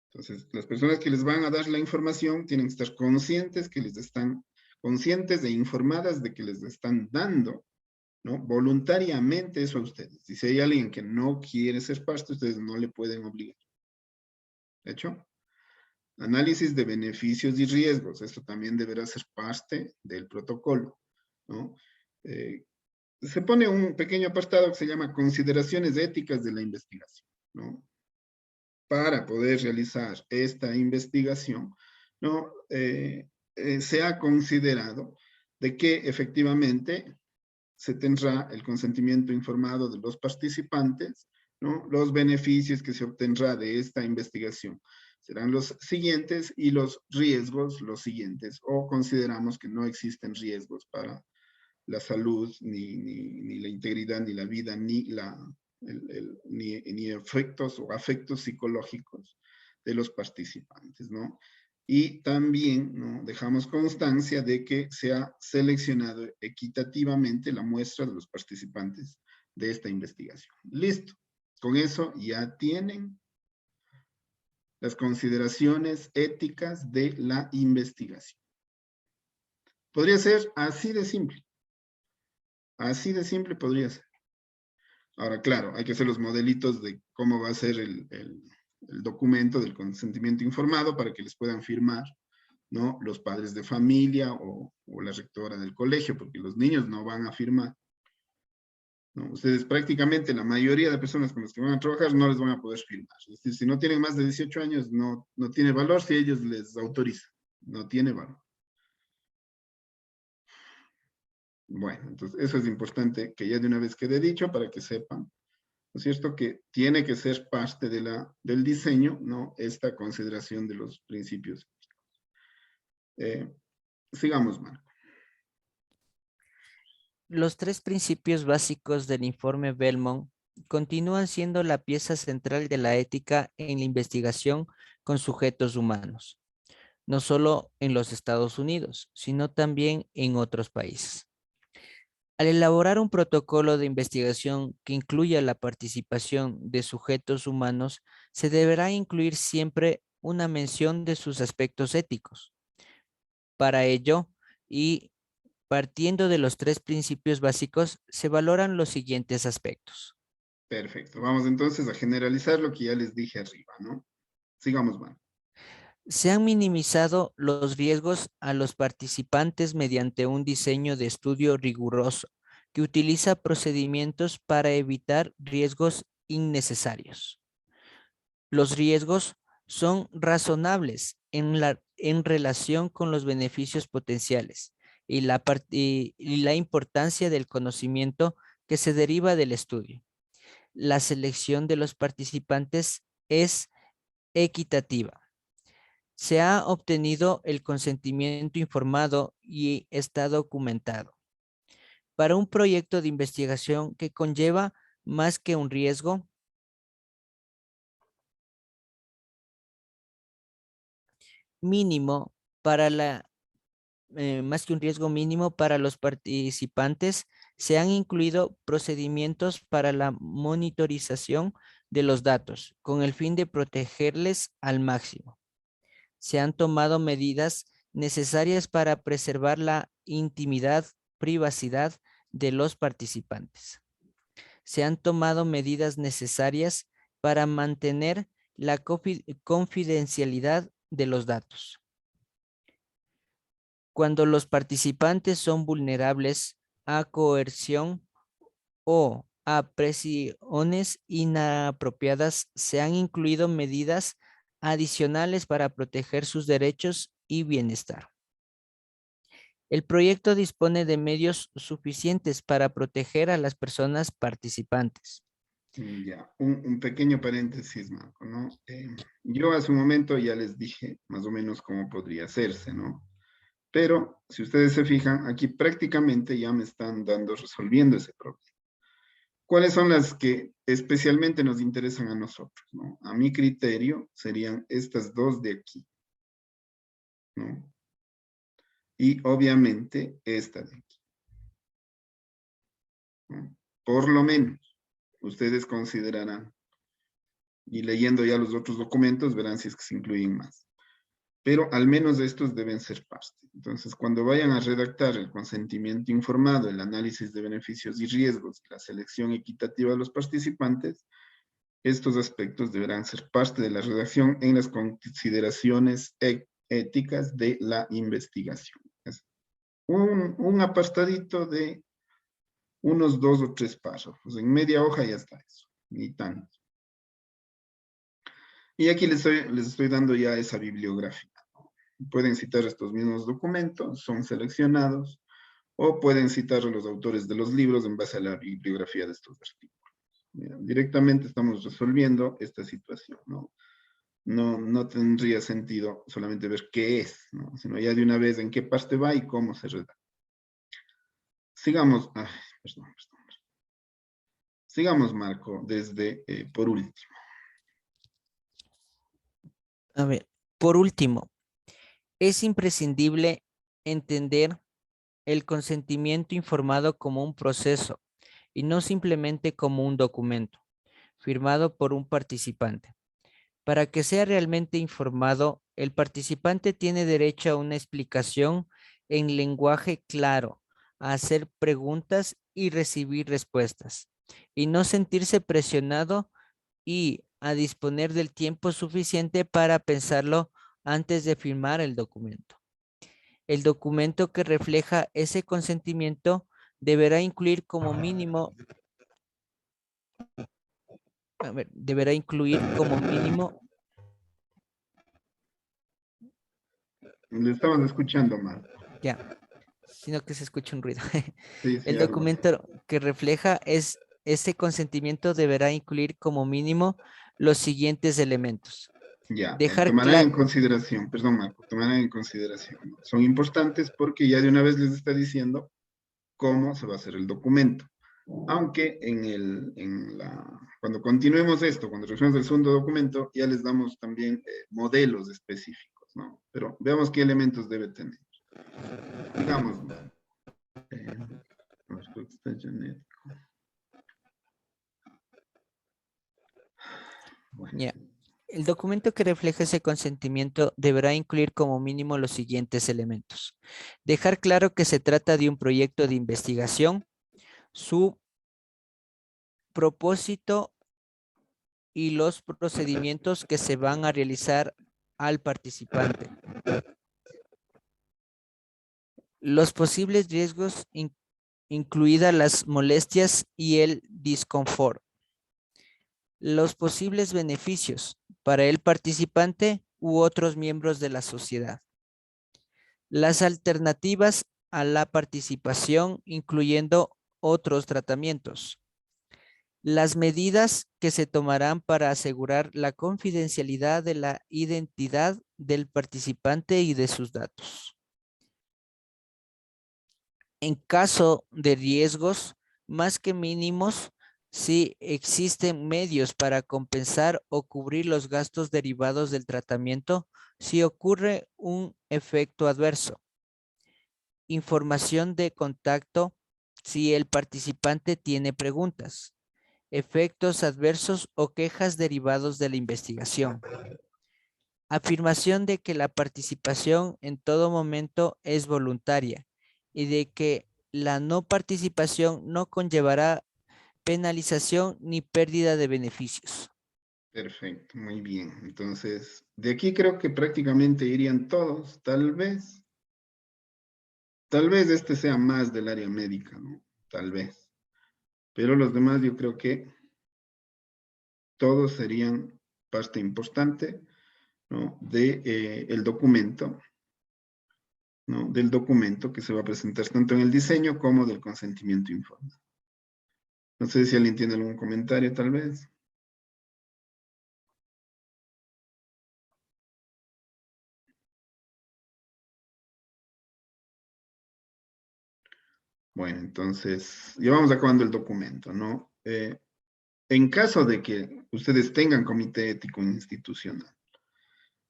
Entonces, las personas que les van a dar la información tienen que estar conscientes conscientes e informadas de que les están dando, ¿no?, voluntariamente eso a ustedes. Y si hay alguien que no quiere ser parte, ustedes no le pueden obligar. ¿De hecho? Análisis de beneficios y riesgos. Esto también deberá ser parte del protocolo, ¿no? Se pone un pequeño apartado que se llama consideraciones éticas de la investigación, ¿no? Para poder realizar esta investigación, ¿no?, se ha considerado de que efectivamente se tendrá el consentimiento informado de los participantes, ¿no? Los beneficios que se obtendrá de esta investigación serán los siguientes y los riesgos los siguientes, o consideramos que no existen riesgos para la salud, ni la integridad, ni la vida, ni efectos o afectos psicológicos de los participantes, ¿no? Y también, ¿no?, dejamos constancia de que se ha seleccionado equitativamente la muestra de los participantes de esta investigación. Listo. Con eso ya tienen las consideraciones éticas de la investigación. Podría ser así de simple. Así de simple podría ser. Ahora, claro, hay que hacer los modelitos de cómo va a ser el documento del consentimiento informado para que les puedan firmar, ¿no?, los padres de familia o la rectora del colegio, porque los niños no van a firmar, ¿no? Ustedes prácticamente, la mayoría de personas con las que van a trabajar no les van a poder firmar. Es decir, si no tienen más de 18 años, no tiene valor si ellos les autorizan. No tiene valor. Bueno, entonces eso es importante que ya de una vez quede dicho para que sepan, ¿no es cierto?, que tiene que ser parte del diseño, ¿no?, esta consideración de los principios. Sigamos, Marco. Los 3 principios básicos del informe Belmont continúan siendo la pieza central de la ética en la investigación con sujetos humanos, no solo en los Estados Unidos, sino también en otros países. Al elaborar un protocolo de investigación que incluya la participación de sujetos humanos, se deberá incluir siempre una mención de sus aspectos éticos. Para ello, y partiendo de los 3 principios básicos, se valoran los siguientes aspectos. Perfecto. Vamos entonces a generalizar lo que ya les dije arriba, ¿no? Sigamos, Marco. Se han minimizado los riesgos a los participantes mediante un diseño de estudio riguroso que utiliza procedimientos para evitar riesgos innecesarios. Los riesgos son razonables en relación con los beneficios potenciales y la importancia del conocimiento que se deriva del estudio. La selección de los participantes es equitativa. Se ha obtenido el consentimiento informado y está documentado. Para un proyecto de investigación que conlleva más que un riesgo mínimo más que un riesgo mínimo para los participantes, se han incluido procedimientos para la monitorización de los datos con el fin de protegerles al máximo. Se han tomado medidas necesarias para preservar la intimidad, privacidad de los participantes. Se han tomado medidas necesarias para mantener la confidencialidad de los datos. Cuando los participantes son vulnerables a coerción o a presiones inapropiadas, se han incluido medidas adicionales para proteger sus derechos y bienestar. El proyecto dispone de medios suficientes para proteger a las personas participantes. Ya, un pequeño paréntesis, Marco, ¿no? Yo hace un momento ya les dije más o menos cómo podría hacerse, ¿no? Pero si ustedes se fijan, aquí prácticamente ya me están resolviendo ese problema. ¿Cuáles son las que especialmente nos interesan a nosotros, ¿no? A mi criterio serían estas dos de aquí, ¿no? Y obviamente esta de aquí, ¿no? Por lo menos. ustedes considerarán. Y leyendo ya los otros documentos, verán si es que se incluyen más. Pero al menos estos deben ser parte. Entonces, cuando vayan a redactar el consentimiento informado, el análisis de beneficios y riesgos, la selección equitativa de los participantes, estos aspectos deberán ser parte de la redacción en las consideraciones éticas de la investigación. Es un apartadito de unos 2 o 3 párrafos. En media hoja ya está eso, ni tanto. Y aquí les estoy dando ya esa bibliografía. Pueden citar estos mismos documentos, son seleccionados, o pueden citar a los autores de los libros en base a la bibliografía de estos artículos. Mira, directamente estamos resolviendo esta situación, ¿no? No tendría sentido solamente ver qué es, ¿no? Sino ya de una vez en qué parte va y cómo se redacta. Sigamos, perdón. Sigamos, Marco, desde por último. A ver, por último, es imprescindible entender el consentimiento informado como un proceso y no simplemente como un documento firmado por un participante. Para que sea realmente informado, el participante tiene derecho a una explicación en lenguaje claro, a hacer preguntas y recibir respuestas, y no sentirse presionado y a disponer del tiempo suficiente para pensarlo antes de firmar el documento. El documento que refleja ese consentimiento deberá incluir como mínimo, Le estamos escuchando, Marco. ya, sino que se escucha un ruido. Sí, El algo. documento que refleja ese consentimiento deberá incluir como mínimo los siguientes elementos. Ya, Dejar tomarán en claro, consideración, perdón, Marco, tomarán en consideración, ¿no? Son importantes porque ya de una vez les está diciendo cómo se va a hacer el documento. Aunque cuando continuemos esto, cuando referimos al segundo documento, ya les damos también modelos específicos, ¿no? Pero veamos qué elementos debe tener. Digamos, está genético. Bueno. ya. El documento que refleja ese consentimiento deberá incluir como mínimo los siguientes elementos. Dejar claro que se trata de un proyecto de investigación, su propósito y los procedimientos que se van a realizar al participante. Los posibles riesgos, incluidas las molestias y el disconfort. Los posibles beneficios para el participante u otros miembros de la sociedad. Las alternativas a la participación, incluyendo otros tratamientos. Las medidas que se tomarán para asegurar la confidencialidad de la identidad del participante y de sus datos. En caso de riesgos más que mínimos, si existen medios para compensar o cubrir los gastos derivados del tratamiento si ocurre un efecto adverso. Información de contacto si el participante tiene preguntas, efectos adversos o quejas derivados de la investigación. Afirmación de que la participación en todo momento es voluntaria y de que la no participación no conllevará penalización ni pérdida de beneficios. Perfecto, muy bien. Entonces, de aquí creo que prácticamente irían todos, tal vez este sea más del área médica, ¿no? Tal vez. Pero los demás yo creo que todos serían parte importante, ¿no? De el documento, ¿no? Del documento que se va a presentar tanto en el diseño como del consentimiento informado. No sé si alguien tiene algún comentario, tal vez. Bueno, entonces, ya vamos acabando el documento, ¿no? En caso de que ustedes tengan comité ético institucional,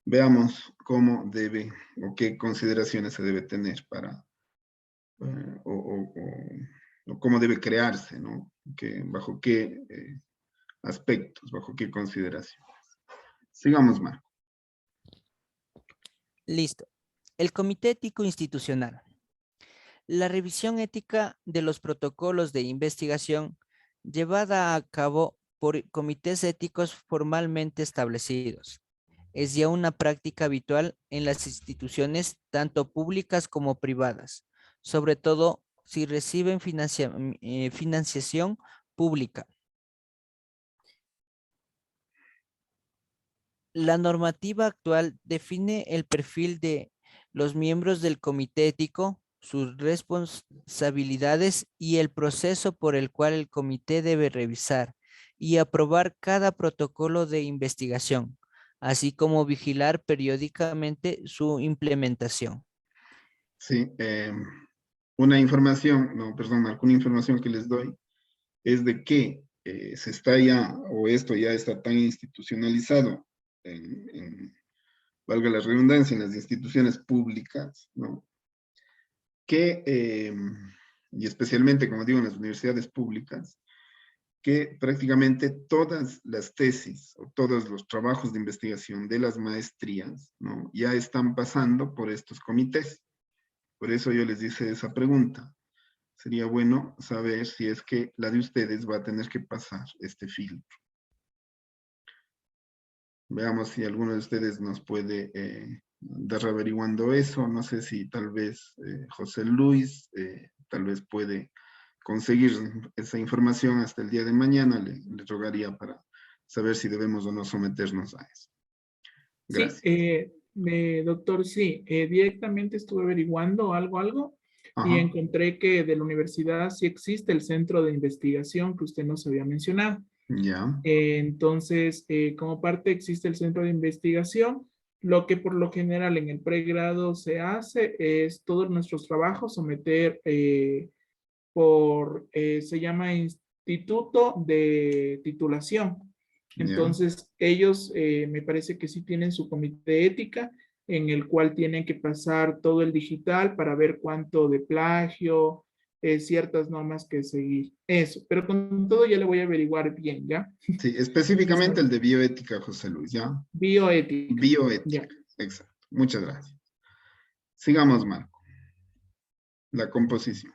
veamos cómo debe o qué consideraciones se debe tener para, o cómo debe crearse, ¿no? Bajo qué aspectos, bajo qué consideraciones. Sigamos, Marco. Listo. El Comité Ético Institucional. La revisión ética de los protocolos de investigación llevada a cabo por comités éticos formalmente establecidos. Es ya una práctica habitual en las instituciones tanto públicas como privadas, sobre todo si reciben financiación pública. La normativa actual define el perfil de los miembros del comité ético, sus responsabilidades y el proceso por el cual el comité debe revisar y aprobar cada protocolo de investigación, así como vigilar periódicamente su implementación. Sí, una información, no, perdón, Marco, una información que les doy es de que se está ya, o esto ya está tan institucionalizado valga la redundancia, en las instituciones públicas, ¿no? Y especialmente, como digo, en las universidades públicas, que prácticamente todas las tesis o todos los trabajos de investigación de las maestrías, ¿no? Ya están pasando por estos comités. Por eso yo les hice esa pregunta. Sería bueno saber si es que la de ustedes va a tener que pasar este filtro. Veamos si alguno de ustedes nos puede dar averiguando eso. No sé si tal vez José Luis tal vez puede conseguir esa información hasta el día de mañana. Le rogaría para saber si debemos o no someternos a eso. Gracias. Sí, doctor, sí, directamente estuve averiguando algo Ajá. y encontré que de la universidad sí existe el centro de investigación que usted nos había mencionado. Ya. Entonces, como parte existe el centro de investigación. Lo que por lo general en el pregrado se hace es todos nuestros trabajos someter se llama Instituto de Titulación. Entonces, ellos me parece que sí tienen su comité de ética en el cual tienen que pasar todo el digital para ver cuánto de plagio, ciertas normas que seguir. Eso, pero con todo ya le voy a averiguar bien, ¿ya? Sí, específicamente el de bioética, José Luis, ¿ya? Bioética. Bioética, Ya. exacto. Muchas gracias. Sigamos, Marco. La composición.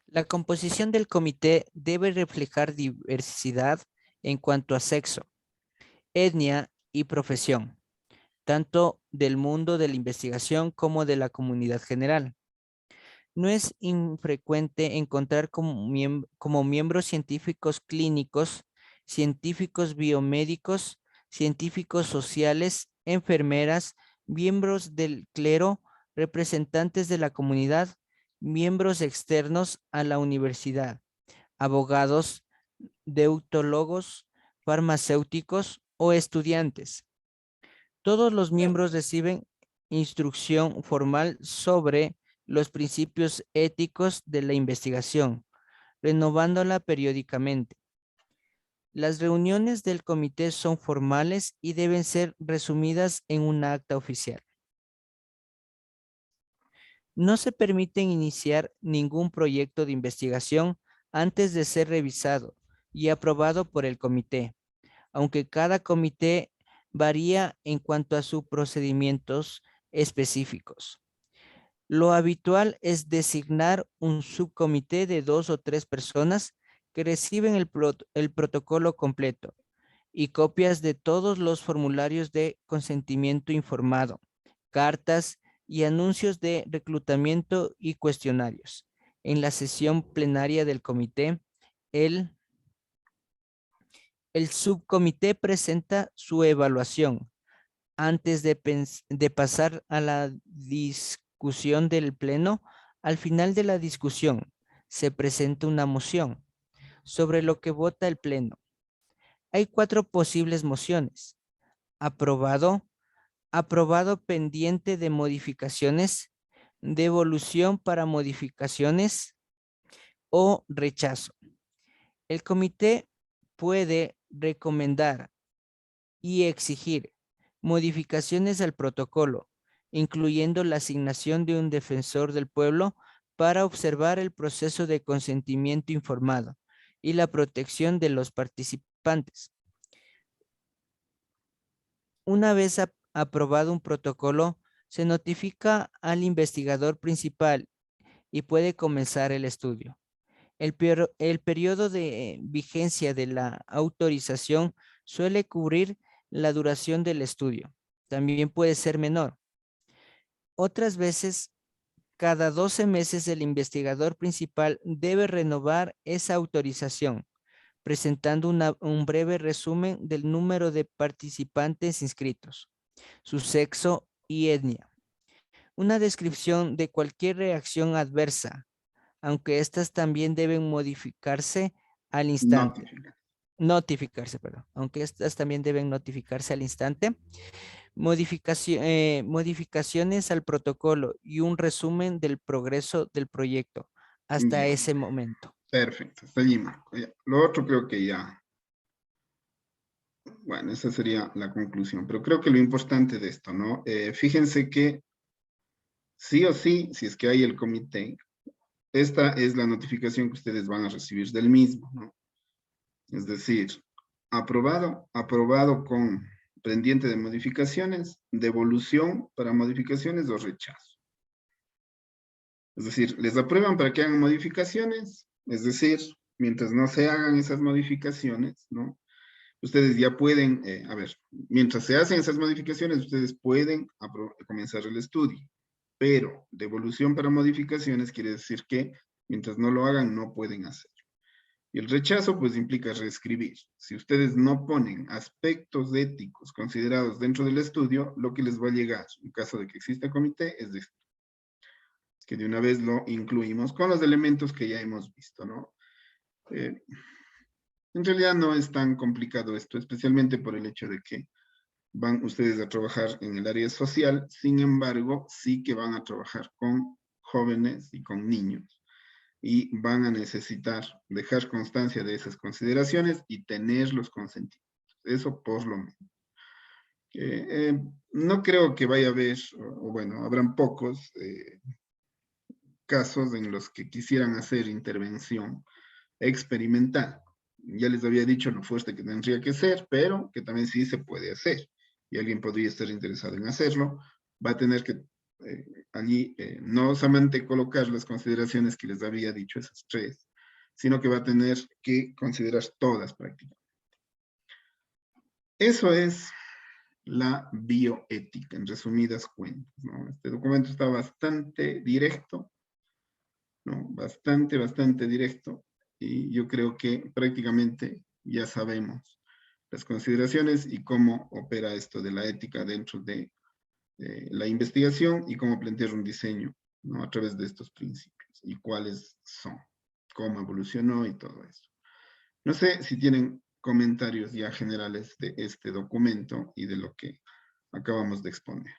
La composición del comité debe reflejar diversidad en cuanto a sexo, etnia y profesión, tanto del mundo de la investigación como de la comunidad general. No es infrecuente encontrar como miembros científicos clínicos, científicos biomédicos, científicos sociales, enfermeras, miembros del clero, representantes de la comunidad, miembros externos a la universidad, abogados, deontólogos, farmacéuticos o estudiantes. Todos los miembros reciben instrucción formal sobre los principios éticos de la investigación, renovándola periódicamente. Las reuniones del comité son formales y deben ser resumidas en un acta oficial. No se permite iniciar ningún proyecto de investigación antes de ser revisado y aprobado por el comité, aunque cada comité varía en cuanto a sus procedimientos específicos. Lo habitual es designar un subcomité de 2 o 3 personas que reciben el protocolo completo y copias de todos los formularios de consentimiento informado, cartas y anuncios de reclutamiento y cuestionarios. En la sesión plenaria del comité, el subcomité presenta su evaluación antes de pasar a la discusión del pleno. Al final de la discusión se presenta una moción sobre lo que vota el pleno. Hay 4 posibles mociones: aprobado, aprobado pendiente de modificaciones, devolución para modificaciones o rechazo. El comité puede recomendar y exigir modificaciones al protocolo, incluyendo la asignación de un defensor del pueblo para observar el proceso de consentimiento informado y la protección de los participantes. Una vez aprobado un protocolo, se notifica al investigador principal y puede comenzar el estudio. El periodo de vigencia de la autorización suele cubrir la duración del estudio. También puede ser menor. Otras veces, cada 12 meses el investigador principal debe renovar esa autorización, presentando un breve resumen del número de participantes inscritos, su sexo y etnia. Una descripción de cualquier reacción adversa, aunque estas también deben modificarse al instante. Aunque estas también deben notificarse al instante. Modificaciones al protocolo y un resumen del progreso del proyecto hasta Ya. ese momento. Perfecto, hasta allí, Marco. Ya. Lo otro creo que ya. Bueno, esa sería la conclusión. Pero creo que lo importante de esto, ¿no? Fíjense que sí o sí, si es que hay el comité, esta es la notificación que ustedes van a recibir del mismo, ¿no? Es decir, aprobado con pendiente de modificaciones, devolución para modificaciones o rechazo. Es decir, les aprueban para que hagan modificaciones, es decir, mientras no se hagan esas modificaciones, ¿no? Ustedes ya pueden, mientras se hacen esas modificaciones, ustedes pueden comenzar el estudio, pero devolución para modificaciones quiere decir que mientras no lo hagan, no pueden hacerlo. Y el rechazo, pues, implica reescribir. Si ustedes no ponen aspectos éticos considerados dentro del estudio, lo que les va a llegar, en caso de que exista comité, es esto. Es que de una vez lo incluimos con los elementos que ya hemos visto, ¿no? En realidad no es tan complicado esto, especialmente por el hecho de que van ustedes a trabajar en el área social, sin embargo, sí que van a trabajar con jóvenes y con niños. Y van a necesitar dejar constancia de esas consideraciones y tener los consentimientos. Eso por lo menos. No creo que vaya a haber, o bueno, habrán pocos casos en los que quisieran hacer intervención experimental. Ya les había dicho lo fuerte que tendría que ser, pero que también sí se puede hacer. Y alguien podría estar interesado en hacerlo. Va a tener que allí no solamente colocar las consideraciones que les había dicho, esas tres, sino que va a tener que considerar todas prácticamente. Eso es la bioética, en resumidas cuentas, ¿no? Este documento está bastante directo, ¿no? Bastante directo, y yo creo que prácticamente ya sabemos las consideraciones y cómo opera esto de la ética dentro de la investigación y cómo plantear un diseño, ¿no? A través de estos principios y cuáles son, cómo evolucionó y todo eso. No sé si tienen comentarios ya generales de este documento y de lo que acabamos de exponer.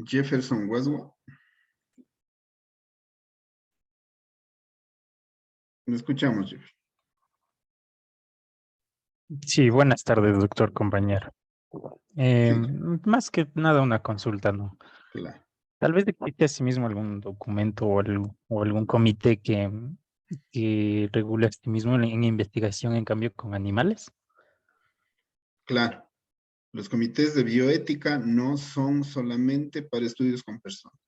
Jefferson Westwood. ¿Me escuchamos, Jeff? Sí, buenas tardes, doctor compañero. Sí, Más que nada una consulta, ¿no? claro. Tal vez existe asimismo algún documento o algún comité que regule asimismo en investigación en cambio con animales. Claro. Los comités de bioética no son solamente para estudios con personas.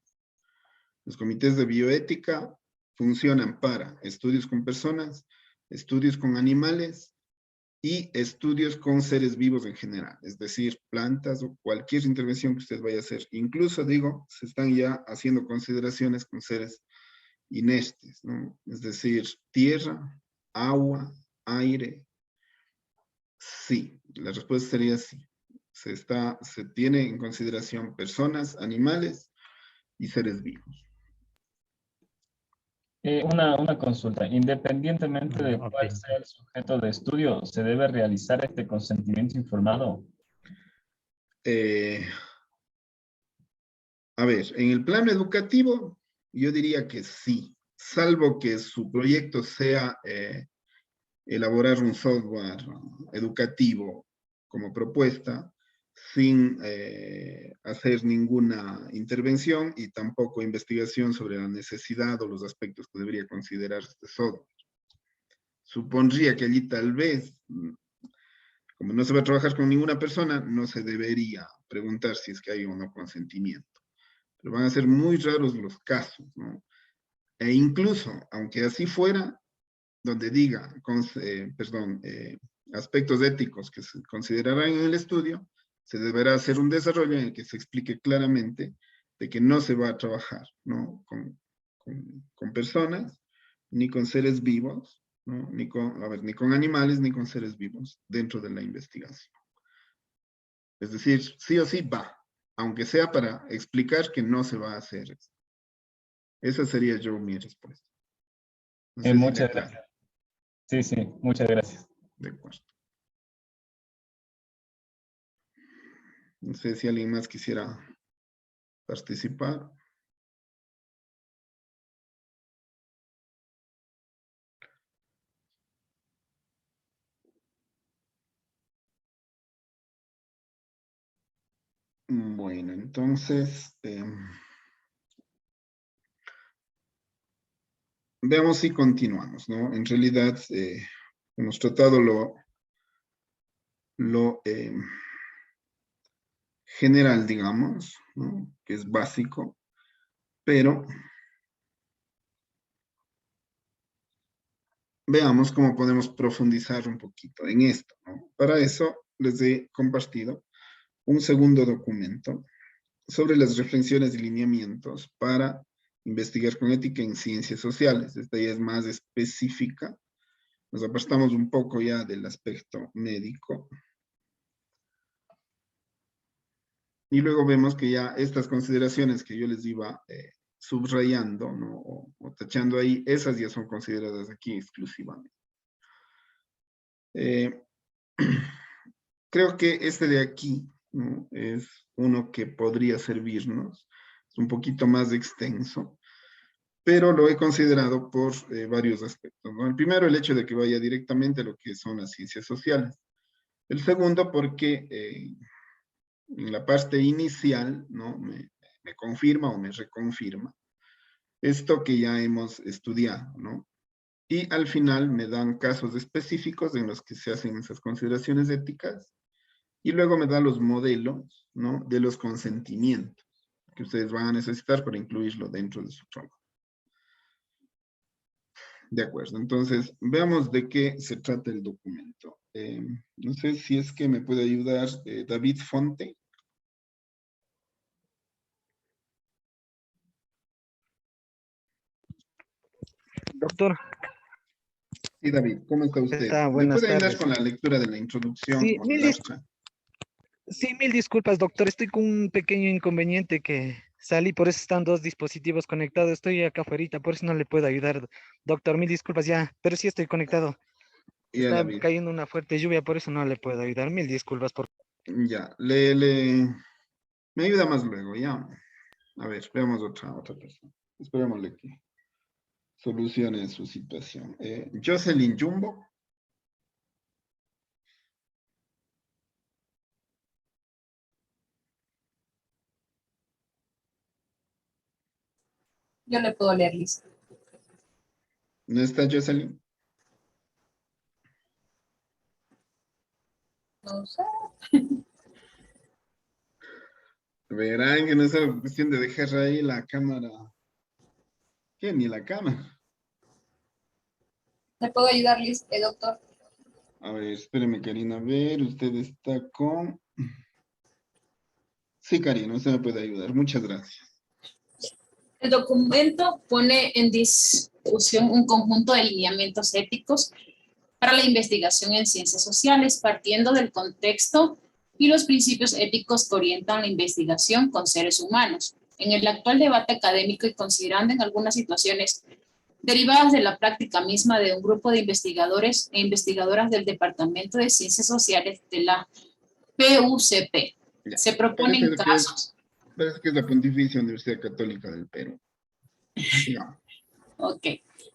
Los comités de bioética funcionan para estudios con personas, estudios con animales y estudios con seres vivos en general, es decir, plantas o cualquier intervención que usted vaya a hacer. Incluso, digo, se están ya haciendo consideraciones con seres inertes, ¿no? Es decir, tierra, agua, aire. Sí, la respuesta sería sí. Se tiene en consideración personas, animales y seres vivos. Una consulta. Independientemente de Ok. cuál sea el sujeto de estudio, ¿se debe realizar este consentimiento informado? A ver, en el plano educativo, Yo diría que sí, salvo que su proyecto sea elaborar un software educativo como propuesta, sin hacer ninguna intervención y tampoco investigación sobre la necesidad o los aspectos que debería considerar este software. Supondría que allí tal vez, como no se va a trabajar con ninguna persona, no se debería preguntar si es que hay o no consentimiento. Pero van a ser muy raros los casos, ¿no? E incluso, aunque así fuera, donde diga, aspectos éticos que se considerarán en el estudio, se deberá hacer un desarrollo en el que se explique claramente de que no se va a trabajar, ¿no? con personas, ni con seres vivos, ¿no? Ni con animales, ni con seres vivos dentro de la investigación. Es decir, sí o sí va, aunque sea para explicar que no se va a hacer eso. Esa sería yo mi respuesta. No sé si Muchas me aclaro. gracias. Sí, sí, muchas gracias. De acuerdo. No sé si alguien más quisiera participar. Bueno, entonces, veamos si continuamos, ¿no? En realidad, hemos tratado lo general, digamos, ¿no? Que es básico, pero veamos cómo podemos profundizar un poquito en esto, ¿no? Para eso les he compartido un segundo documento sobre las reflexiones y lineamientos para investigar con ética en ciencias sociales. Esta ya es más específica. Nos apartamos un poco ya del aspecto médico. Y luego vemos que ya estas consideraciones que yo les iba subrayando, ¿no? o tachando ahí, esas ya son consideradas aquí exclusivamente. Creo que este de aquí, ¿no? Es uno que podría servirnos. Es un poquito más extenso, pero lo he considerado por varios aspectos, ¿no? El primero, el hecho de que vaya directamente a lo que son las ciencias sociales. El segundo, porque en la parte inicial, ¿no? me confirma o me reconfirma esto que ya hemos estudiado, ¿no? Y al final me dan casos específicos en los que se hacen esas consideraciones éticas y luego me da los modelos, ¿no? De los consentimientos que ustedes van a necesitar para incluirlo dentro de su trabajo. De acuerdo, entonces veamos de qué se trata el documento. No sé si es que me puede ayudar David Fonte. Doctor. Sí, David, ¿cómo está usted? ¿Me Buenas puede ayudar tardes. con la lectura de la introducción? Sí, O la sí, mil disculpas, doctor. Estoy con un pequeño inconveniente que salí, por eso están dos dispositivos conectados. Estoy acá afuera, por eso no le puedo ayudar, doctor. Mil disculpas ya, pero sí estoy conectado. Ya, Está David. cayendo una fuerte lluvia, por eso no le puedo ayudar. Mil disculpas por... Ya, me ayuda más luego, ya. A ver, veamos otra persona. Esperémosle que solucione su situación. Jocelyn Jumbo. Yo le puedo leer, Liz. ¿No está Jocelyn? No sé. Verán que no es una cuestión de dejar ahí la cámara. ¿Qué? Ni la cámara. ¿Le puedo ayudar, Liz, doctor? A ver, espéreme, Karina. A ver, usted está con... Sí, Karina, usted me puede ayudar. Muchas gracias. El documento pone en discusión un conjunto de lineamientos éticos para la investigación en ciencias sociales, partiendo del contexto y los principios éticos que orientan la investigación con seres humanos. En el actual debate académico y considerando en algunas situaciones derivadas de la práctica misma de un grupo de investigadores e investigadoras del Departamento de Ciencias Sociales de la PUCP. Se proponen casos. Parece que es la Pontificia Universidad Católica del Perú. No. Ok.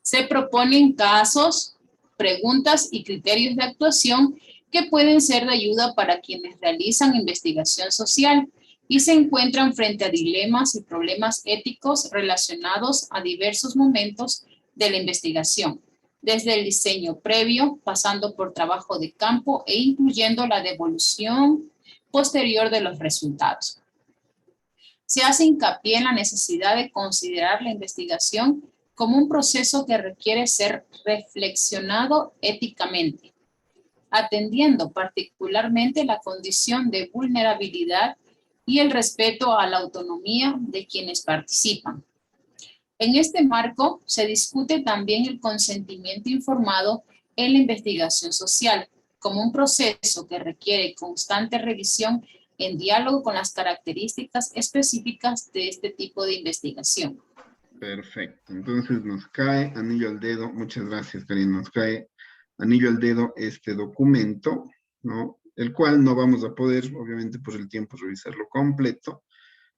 Se proponen casos, preguntas y criterios de actuación que pueden ser de ayuda para quienes realizan investigación social y se encuentran frente a dilemas y problemas éticos relacionados a diversos momentos de la investigación, desde el diseño previo, pasando por trabajo de campo e incluyendo la devolución posterior de los resultados. Se hace hincapié en la necesidad de considerar la investigación como un proceso que requiere ser reflexionado éticamente, atendiendo particularmente la condición de vulnerabilidad y el respeto a la autonomía de quienes participan. En este marco, se discute también el consentimiento informado en la investigación social, como un proceso que requiere constante revisión en diálogo con las características específicas de este tipo de investigación. Perfecto. Entonces nos cae anillo al dedo. Muchas gracias, Karina. Nos cae anillo al dedo este documento, ¿no? El cual no vamos a poder, obviamente por el tiempo, revisarlo completo,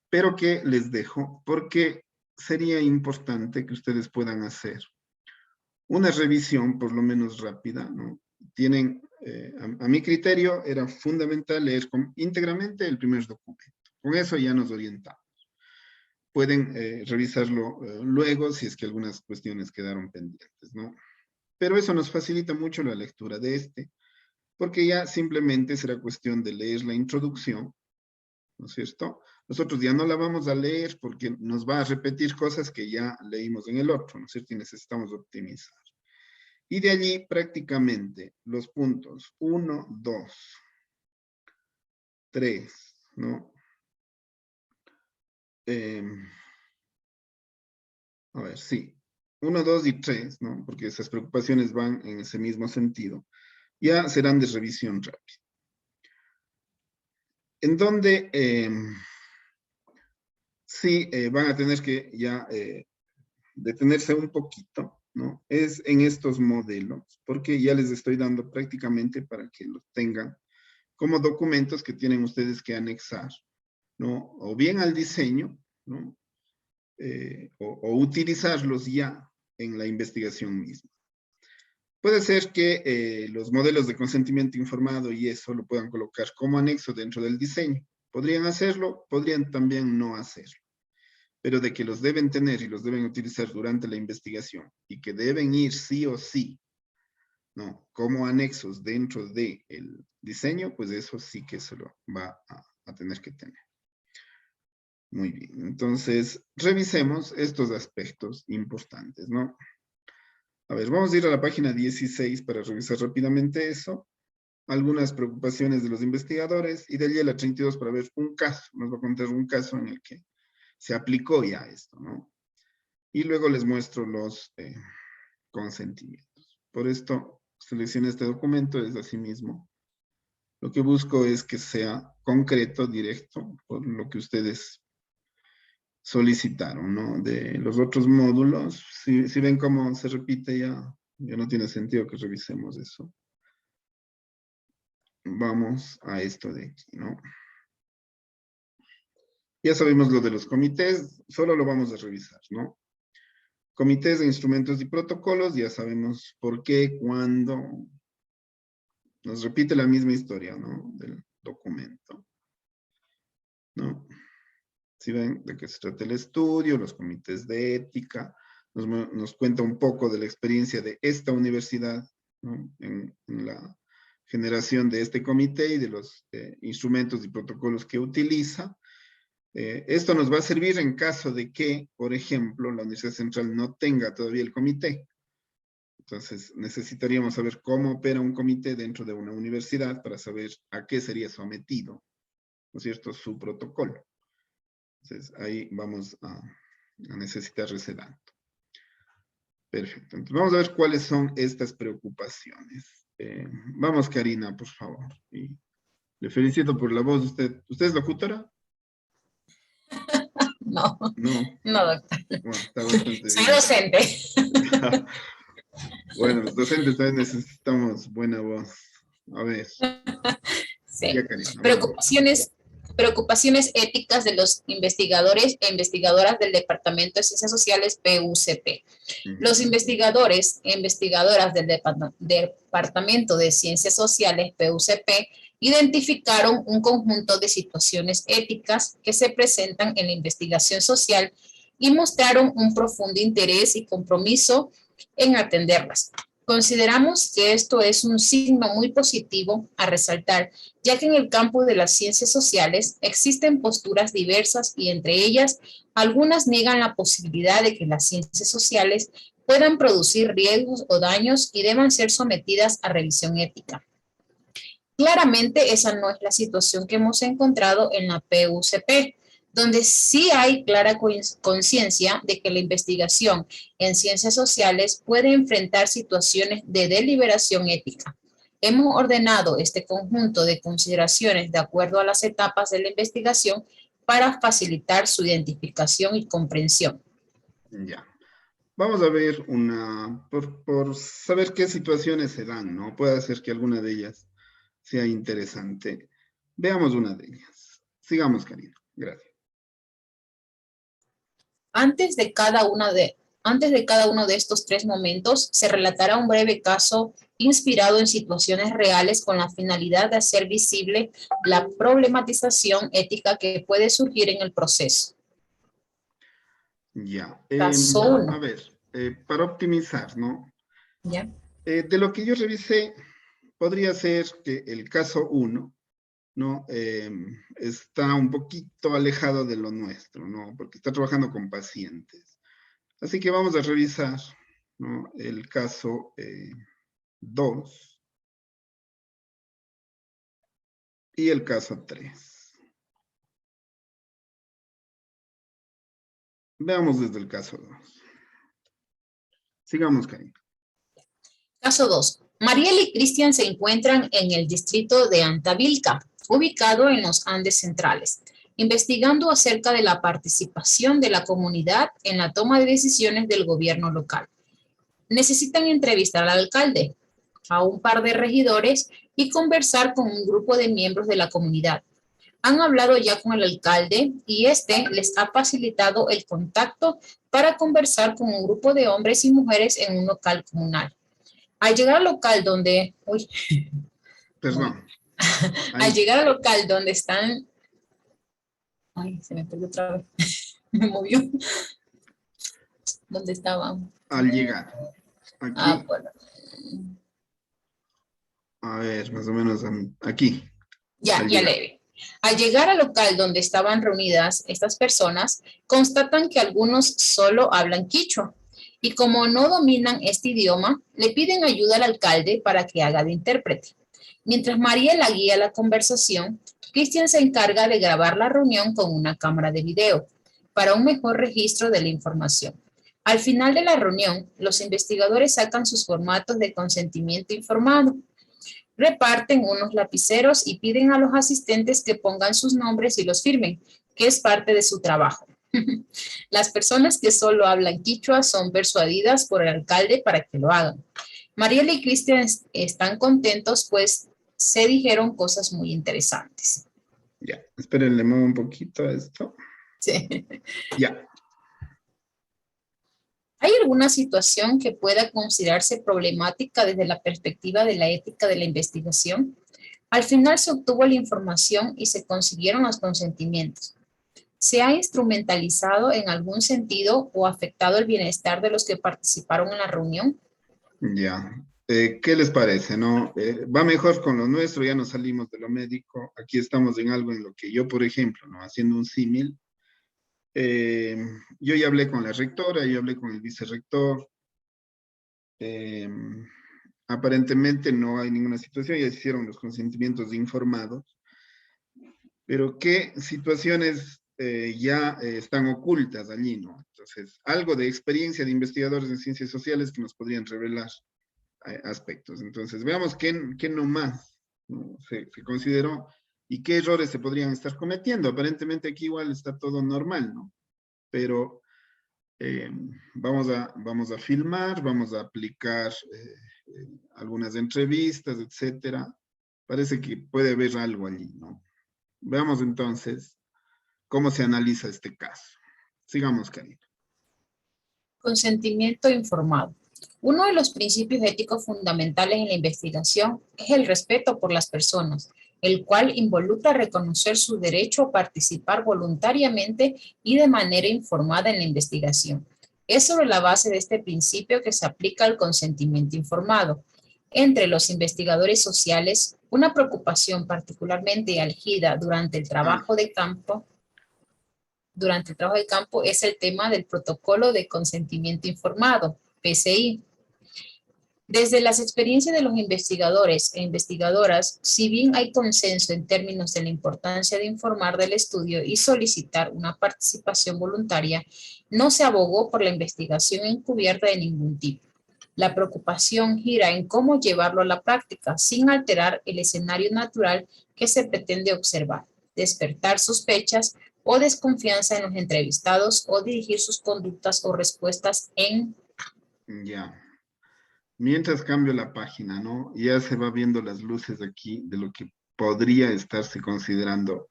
pero que les dejo porque sería importante que ustedes puedan hacer una revisión por lo menos rápida, ¿no? Tienen, a mi criterio, era fundamental leer íntegramente el primer documento. Con eso ya nos orientamos. Pueden revisarlo luego si es que algunas cuestiones quedaron pendientes, ¿no? Pero eso nos facilita mucho la lectura de este, porque ya simplemente será cuestión de leer la introducción, ¿no es cierto? Nosotros ya no la vamos a leer porque nos va a repetir cosas que ya leímos en el otro, ¿no es cierto? Y necesitamos optimizar. Y de allí prácticamente los puntos 1, 2, 3, ¿no? A ver, sí. 1, 2 y 3, ¿no? Porque esas preocupaciones van en ese mismo sentido. Ya serán de revisión rápida. En donde sí van a tener que ya detenerse un poquito, ¿no? Es en estos modelos, porque ya les estoy dando prácticamente para que los tengan como documentos que tienen ustedes que anexar, ¿no? O bien al diseño, ¿no? O utilizarlos ya en la investigación misma. Puede ser que los modelos de consentimiento informado y eso lo puedan colocar como anexo dentro del diseño. Podrían hacerlo, podrían también no hacerlo. Pero de que los deben tener y los deben utilizar durante la investigación y que deben ir sí o sí, ¿no? Como anexos dentro del diseño, pues eso sí que se lo va a tener que tener. Muy bien, entonces revisemos estos aspectos importantes, ¿no? A ver, vamos a ir a la página 16 para revisar rápidamente eso. Algunas preocupaciones de los investigadores y de allí a la 32 para ver un caso. Nos va a contar un caso en el que se aplicó ya esto, ¿no? Y luego les muestro los consentimientos. Por esto seleccioné este documento, es así mismo. Lo que busco es que sea concreto, directo, por lo que ustedes solicitaron, ¿no? De los otros módulos, si ven cómo se repite ya no tiene sentido que revisemos eso. Vamos a esto de aquí, ¿no? Ya sabemos lo de los comités, solo lo vamos a revisar, ¿no? Comités de instrumentos y protocolos, ya sabemos por qué, cuándo. Nos repite la misma historia, ¿no? Del documento, ¿no? Si ven de qué se trata el estudio, los comités de ética, nos cuenta un poco de la experiencia de esta universidad, ¿no? En la generación de este comité y de los instrumentos y protocolos que utiliza. Esto nos va a servir en caso de que, por ejemplo, la Universidad Central no tenga todavía el comité. Entonces, necesitaríamos saber cómo opera un comité dentro de una universidad para saber a qué sería sometido, ¿no es cierto?, su protocolo. Entonces, ahí vamos a necesitar ese dato. Perfecto. Entonces, vamos a ver cuáles son estas preocupaciones. Vamos, Karina, por favor. Y le felicito por la voz. ¿Usted es locutora? No, no, doctor. Bueno, está bastante bien. Soy docente. Bueno, los docentes también necesitamos buena voz. A ver. Sí. Ya, Karina, Preocupaciones preocupaciones éticas de los investigadores e investigadoras del Departamento de Ciencias Sociales PUCP. Los investigadores e investigadoras del Departamento de Ciencias Sociales PUCP identificaron un conjunto de situaciones éticas que se presentan en la investigación social y mostraron un profundo interés y compromiso en atenderlas. Consideramos que esto es un signo muy positivo a resaltar, ya que en el campo de las ciencias sociales existen posturas diversas y entre ellas algunas niegan la posibilidad de que las ciencias sociales puedan producir riesgos o daños y deban ser sometidas a revisión ética. Claramente esa no es la situación que hemos encontrado en la PUCP, donde sí hay clara conciencia de que la investigación en ciencias sociales puede enfrentar situaciones de deliberación ética. Hemos ordenado este conjunto de consideraciones de acuerdo a las etapas de la investigación para facilitar su identificación y comprensión. Ya. Vamos a ver por saber qué situaciones se dan, ¿no? Puede ser que alguna de ellas sea interesante. Veamos una de ellas. Sigamos, Karina. Gracias. Antes de cada uno de estos tres momentos, se relatará un breve caso inspirado en situaciones reales con la finalidad de hacer visible la problematización ética que puede surgir en el proceso. Ya. Caso 1. A ver, para optimizar, ¿no? Ya. De lo que yo revisé, podría ser que el caso 1, ¿no? Está un poquito alejado de lo nuestro, ¿no? Porque está trabajando con pacientes. Así que vamos a revisar, ¿no? El caso 2 y el caso 3. Veamos desde el caso 2. Sigamos, Karina. Caso 2. Mariela y Cristian se encuentran en el distrito de Antavilca, ubicado en los Andes centrales, investigando acerca de la participación de la comunidad en la toma de decisiones del gobierno local. Necesitan entrevistar al alcalde, a un par de regidores y conversar con un grupo de miembros de la comunidad. Han hablado ya con el alcalde y este les ha facilitado el contacto para conversar con un grupo de hombres y mujeres en un local comunal. Al llegar al local donde... Uy. Perdón. Al llegar al local donde están... Ay, se me perdió otra vez. Me movió. ¿Dónde estaban? Al llegar. Aquí. Bueno. A ver, más o menos aquí. Ya leve. Al llegar al local donde estaban reunidas estas personas, constatan que algunos solo hablan quichua. Y como no dominan este idioma, le piden ayuda al alcalde para que haga de intérprete. Mientras Mariela guía la conversación, Cristian se encarga de grabar la reunión con una cámara de video para un mejor registro de la información. Al final de la reunión, los investigadores sacan sus formatos de consentimiento informado, reparten unos lapiceros y piden a los asistentes que pongan sus nombres y los firmen, que es parte de su trabajo. Las personas que solo hablan quichua son persuadidas por el alcalde para que lo hagan. Mariela y Cristian están contentos, pues se dijeron cosas muy interesantes. Ya, esperen, le muevo un poquito a esto. Sí. Ya. ¿Hay alguna situación que pueda considerarse problemática desde la perspectiva de la ética de la investigación? Al final se obtuvo la información y se consiguieron los consentimientos. ¿Se ha instrumentalizado en algún sentido o afectado el bienestar de los que participaron en la reunión? Ya. ¿Qué les parece, no? Va mejor con lo nuestro, ya nos salimos de lo médico. Aquí estamos en algo en lo que yo, por ejemplo, ¿no? Haciendo un símil, yo ya hablé con la rectora, yo hablé con el vicerrector. Aparentemente no hay ninguna situación, ya hicieron los consentimientos informados. Pero ¿qué situaciones ya están ocultas allí, no? Entonces, algo de experiencia de investigadores en ciencias sociales que nos podrían revelar aspectos. Entonces, veamos qué nomás, ¿no? se consideró y qué errores se podrían estar cometiendo. Aparentemente aquí igual está todo normal, ¿no? Pero vamos a filmar, vamos a aplicar algunas entrevistas, etcétera. Parece que puede haber algo allí, ¿no? Veamos entonces cómo se analiza este caso. Sigamos, Karina. Consentimiento informado. Uno de los principios éticos fundamentales en la investigación es el respeto por las personas, el cual involucra reconocer su derecho a participar voluntariamente y de manera informada en la investigación. Es sobre la base de este principio que se aplica el consentimiento informado. Entre los investigadores sociales, una preocupación particularmente álgida durante el trabajo de campo es el tema del protocolo de consentimiento informado, PCI. Desde las experiencias de los investigadores e investigadoras, si bien hay consenso en términos de la importancia de informar del estudio y solicitar una participación voluntaria, no se abogó por la investigación encubierta de ningún tipo. La preocupación gira en cómo llevarlo a la práctica sin alterar el escenario natural que se pretende observar, despertar sospechas o desconfianza en los entrevistados o dirigir sus conductas o respuestas en... Ya. Mientras cambio la página, ¿no? Ya se va viendo las luces aquí de lo que podría estarse considerando.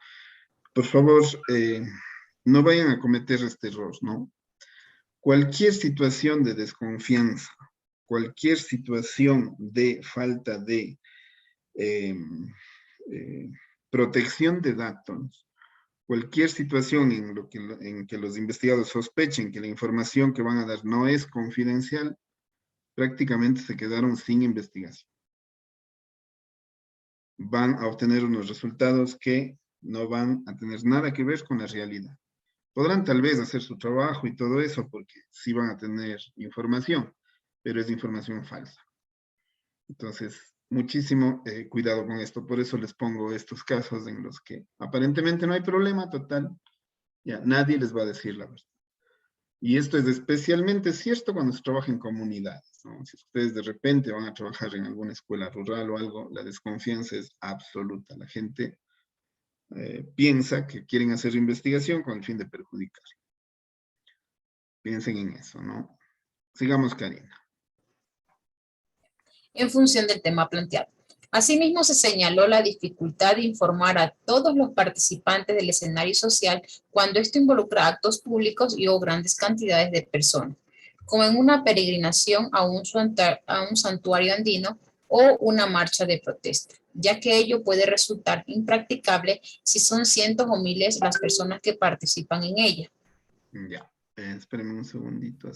Por favor, no vayan a cometer este error, ¿no? Cualquier situación de desconfianza, cualquier situación de falta de protección de datos, cualquier situación en que los investigadores sospechen que la información que van a dar no es confidencial, prácticamente se quedaron sin investigación. Van a obtener unos resultados que no van a tener nada que ver con la realidad. Podrán tal vez hacer su trabajo y todo eso porque sí van a tener información, pero es información falsa. Entonces, muchísimo cuidado con esto. Por eso les pongo estos casos en los que aparentemente no hay problema total. Ya, nadie les va a decir la verdad. Y esto es especialmente cierto cuando se trabaja en comunidades, ¿no? Si ustedes de repente van a trabajar en alguna escuela rural o algo, la desconfianza es absoluta. La gente piensa que quieren hacer investigación con el fin de perjudicar. Piensen en eso, ¿no? Sigamos, Karina. En función del tema planteado. Asimismo, se señaló la dificultad de informar a todos los participantes del escenario social cuando esto involucra actos públicos y o grandes cantidades de personas, como en una peregrinación a un santuario andino o una marcha de protesta, ya que ello puede resultar impracticable si son cientos o miles las personas que participan en ella. Ya, espérenme un segundito.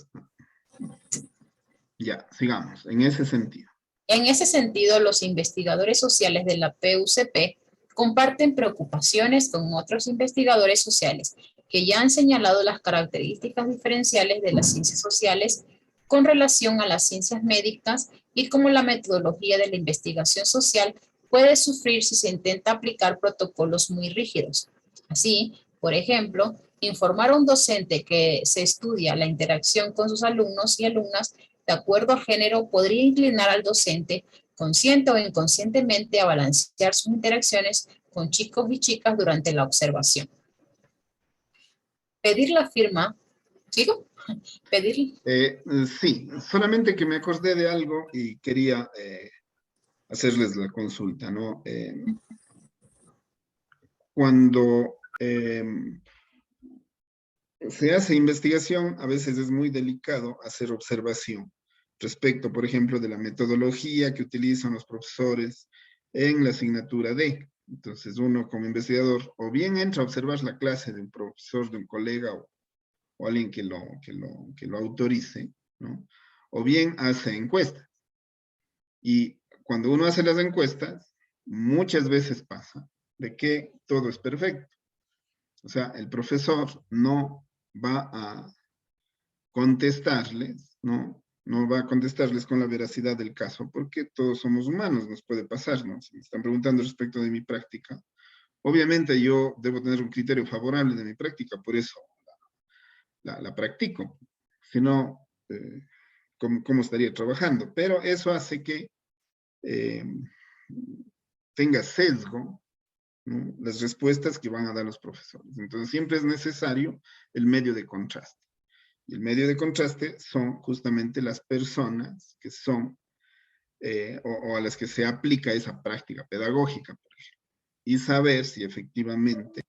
Ya, sigamos, en ese sentido. En ese sentido, los investigadores sociales de la PUCP comparten preocupaciones con otros investigadores sociales que ya han señalado las características diferenciales de las ciencias sociales con relación a las ciencias médicas y cómo la metodología de la investigación social puede sufrir si se intenta aplicar protocolos muy rígidos. Así, por ejemplo, informar a un docente que se estudia la interacción con sus alumnos y alumnas de acuerdo a género podría inclinar al docente, consciente o inconscientemente, a balancear sus interacciones con chicos y chicas durante la observación. Pedir la firma, ¿sigo? Pedir. Sí, solamente que me acordé de algo y quería hacerles la consulta, ¿no? Cuando se hace investigación, a veces es muy delicado hacer observación respecto, por ejemplo, de la metodología que utilizan los profesores en la asignatura D. Entonces, uno como investigador, o bien entra a observar la clase de un profesor, de un colega, o alguien que lo autorice, ¿no? O bien hace encuestas. Y cuando uno hace las encuestas, muchas veces pasa de que todo es perfecto. O sea, el profesor no va a contestarles, ¿no? No va a contestarles con la veracidad del caso, porque todos somos humanos, nos puede pasar, ¿no? Si me están preguntando respecto de mi práctica, obviamente yo debo tener un criterio favorable de mi práctica, por eso la practico. Si no, ¿cómo estaría trabajando? Pero eso hace que tenga sesgo, ¿no? Las respuestas que van a dar los profesores. Entonces siempre es necesario el medio de contraste. Y el medio de contraste son justamente las personas que son, o a las que se aplica esa práctica pedagógica, por ejemplo. y saber si efectivamente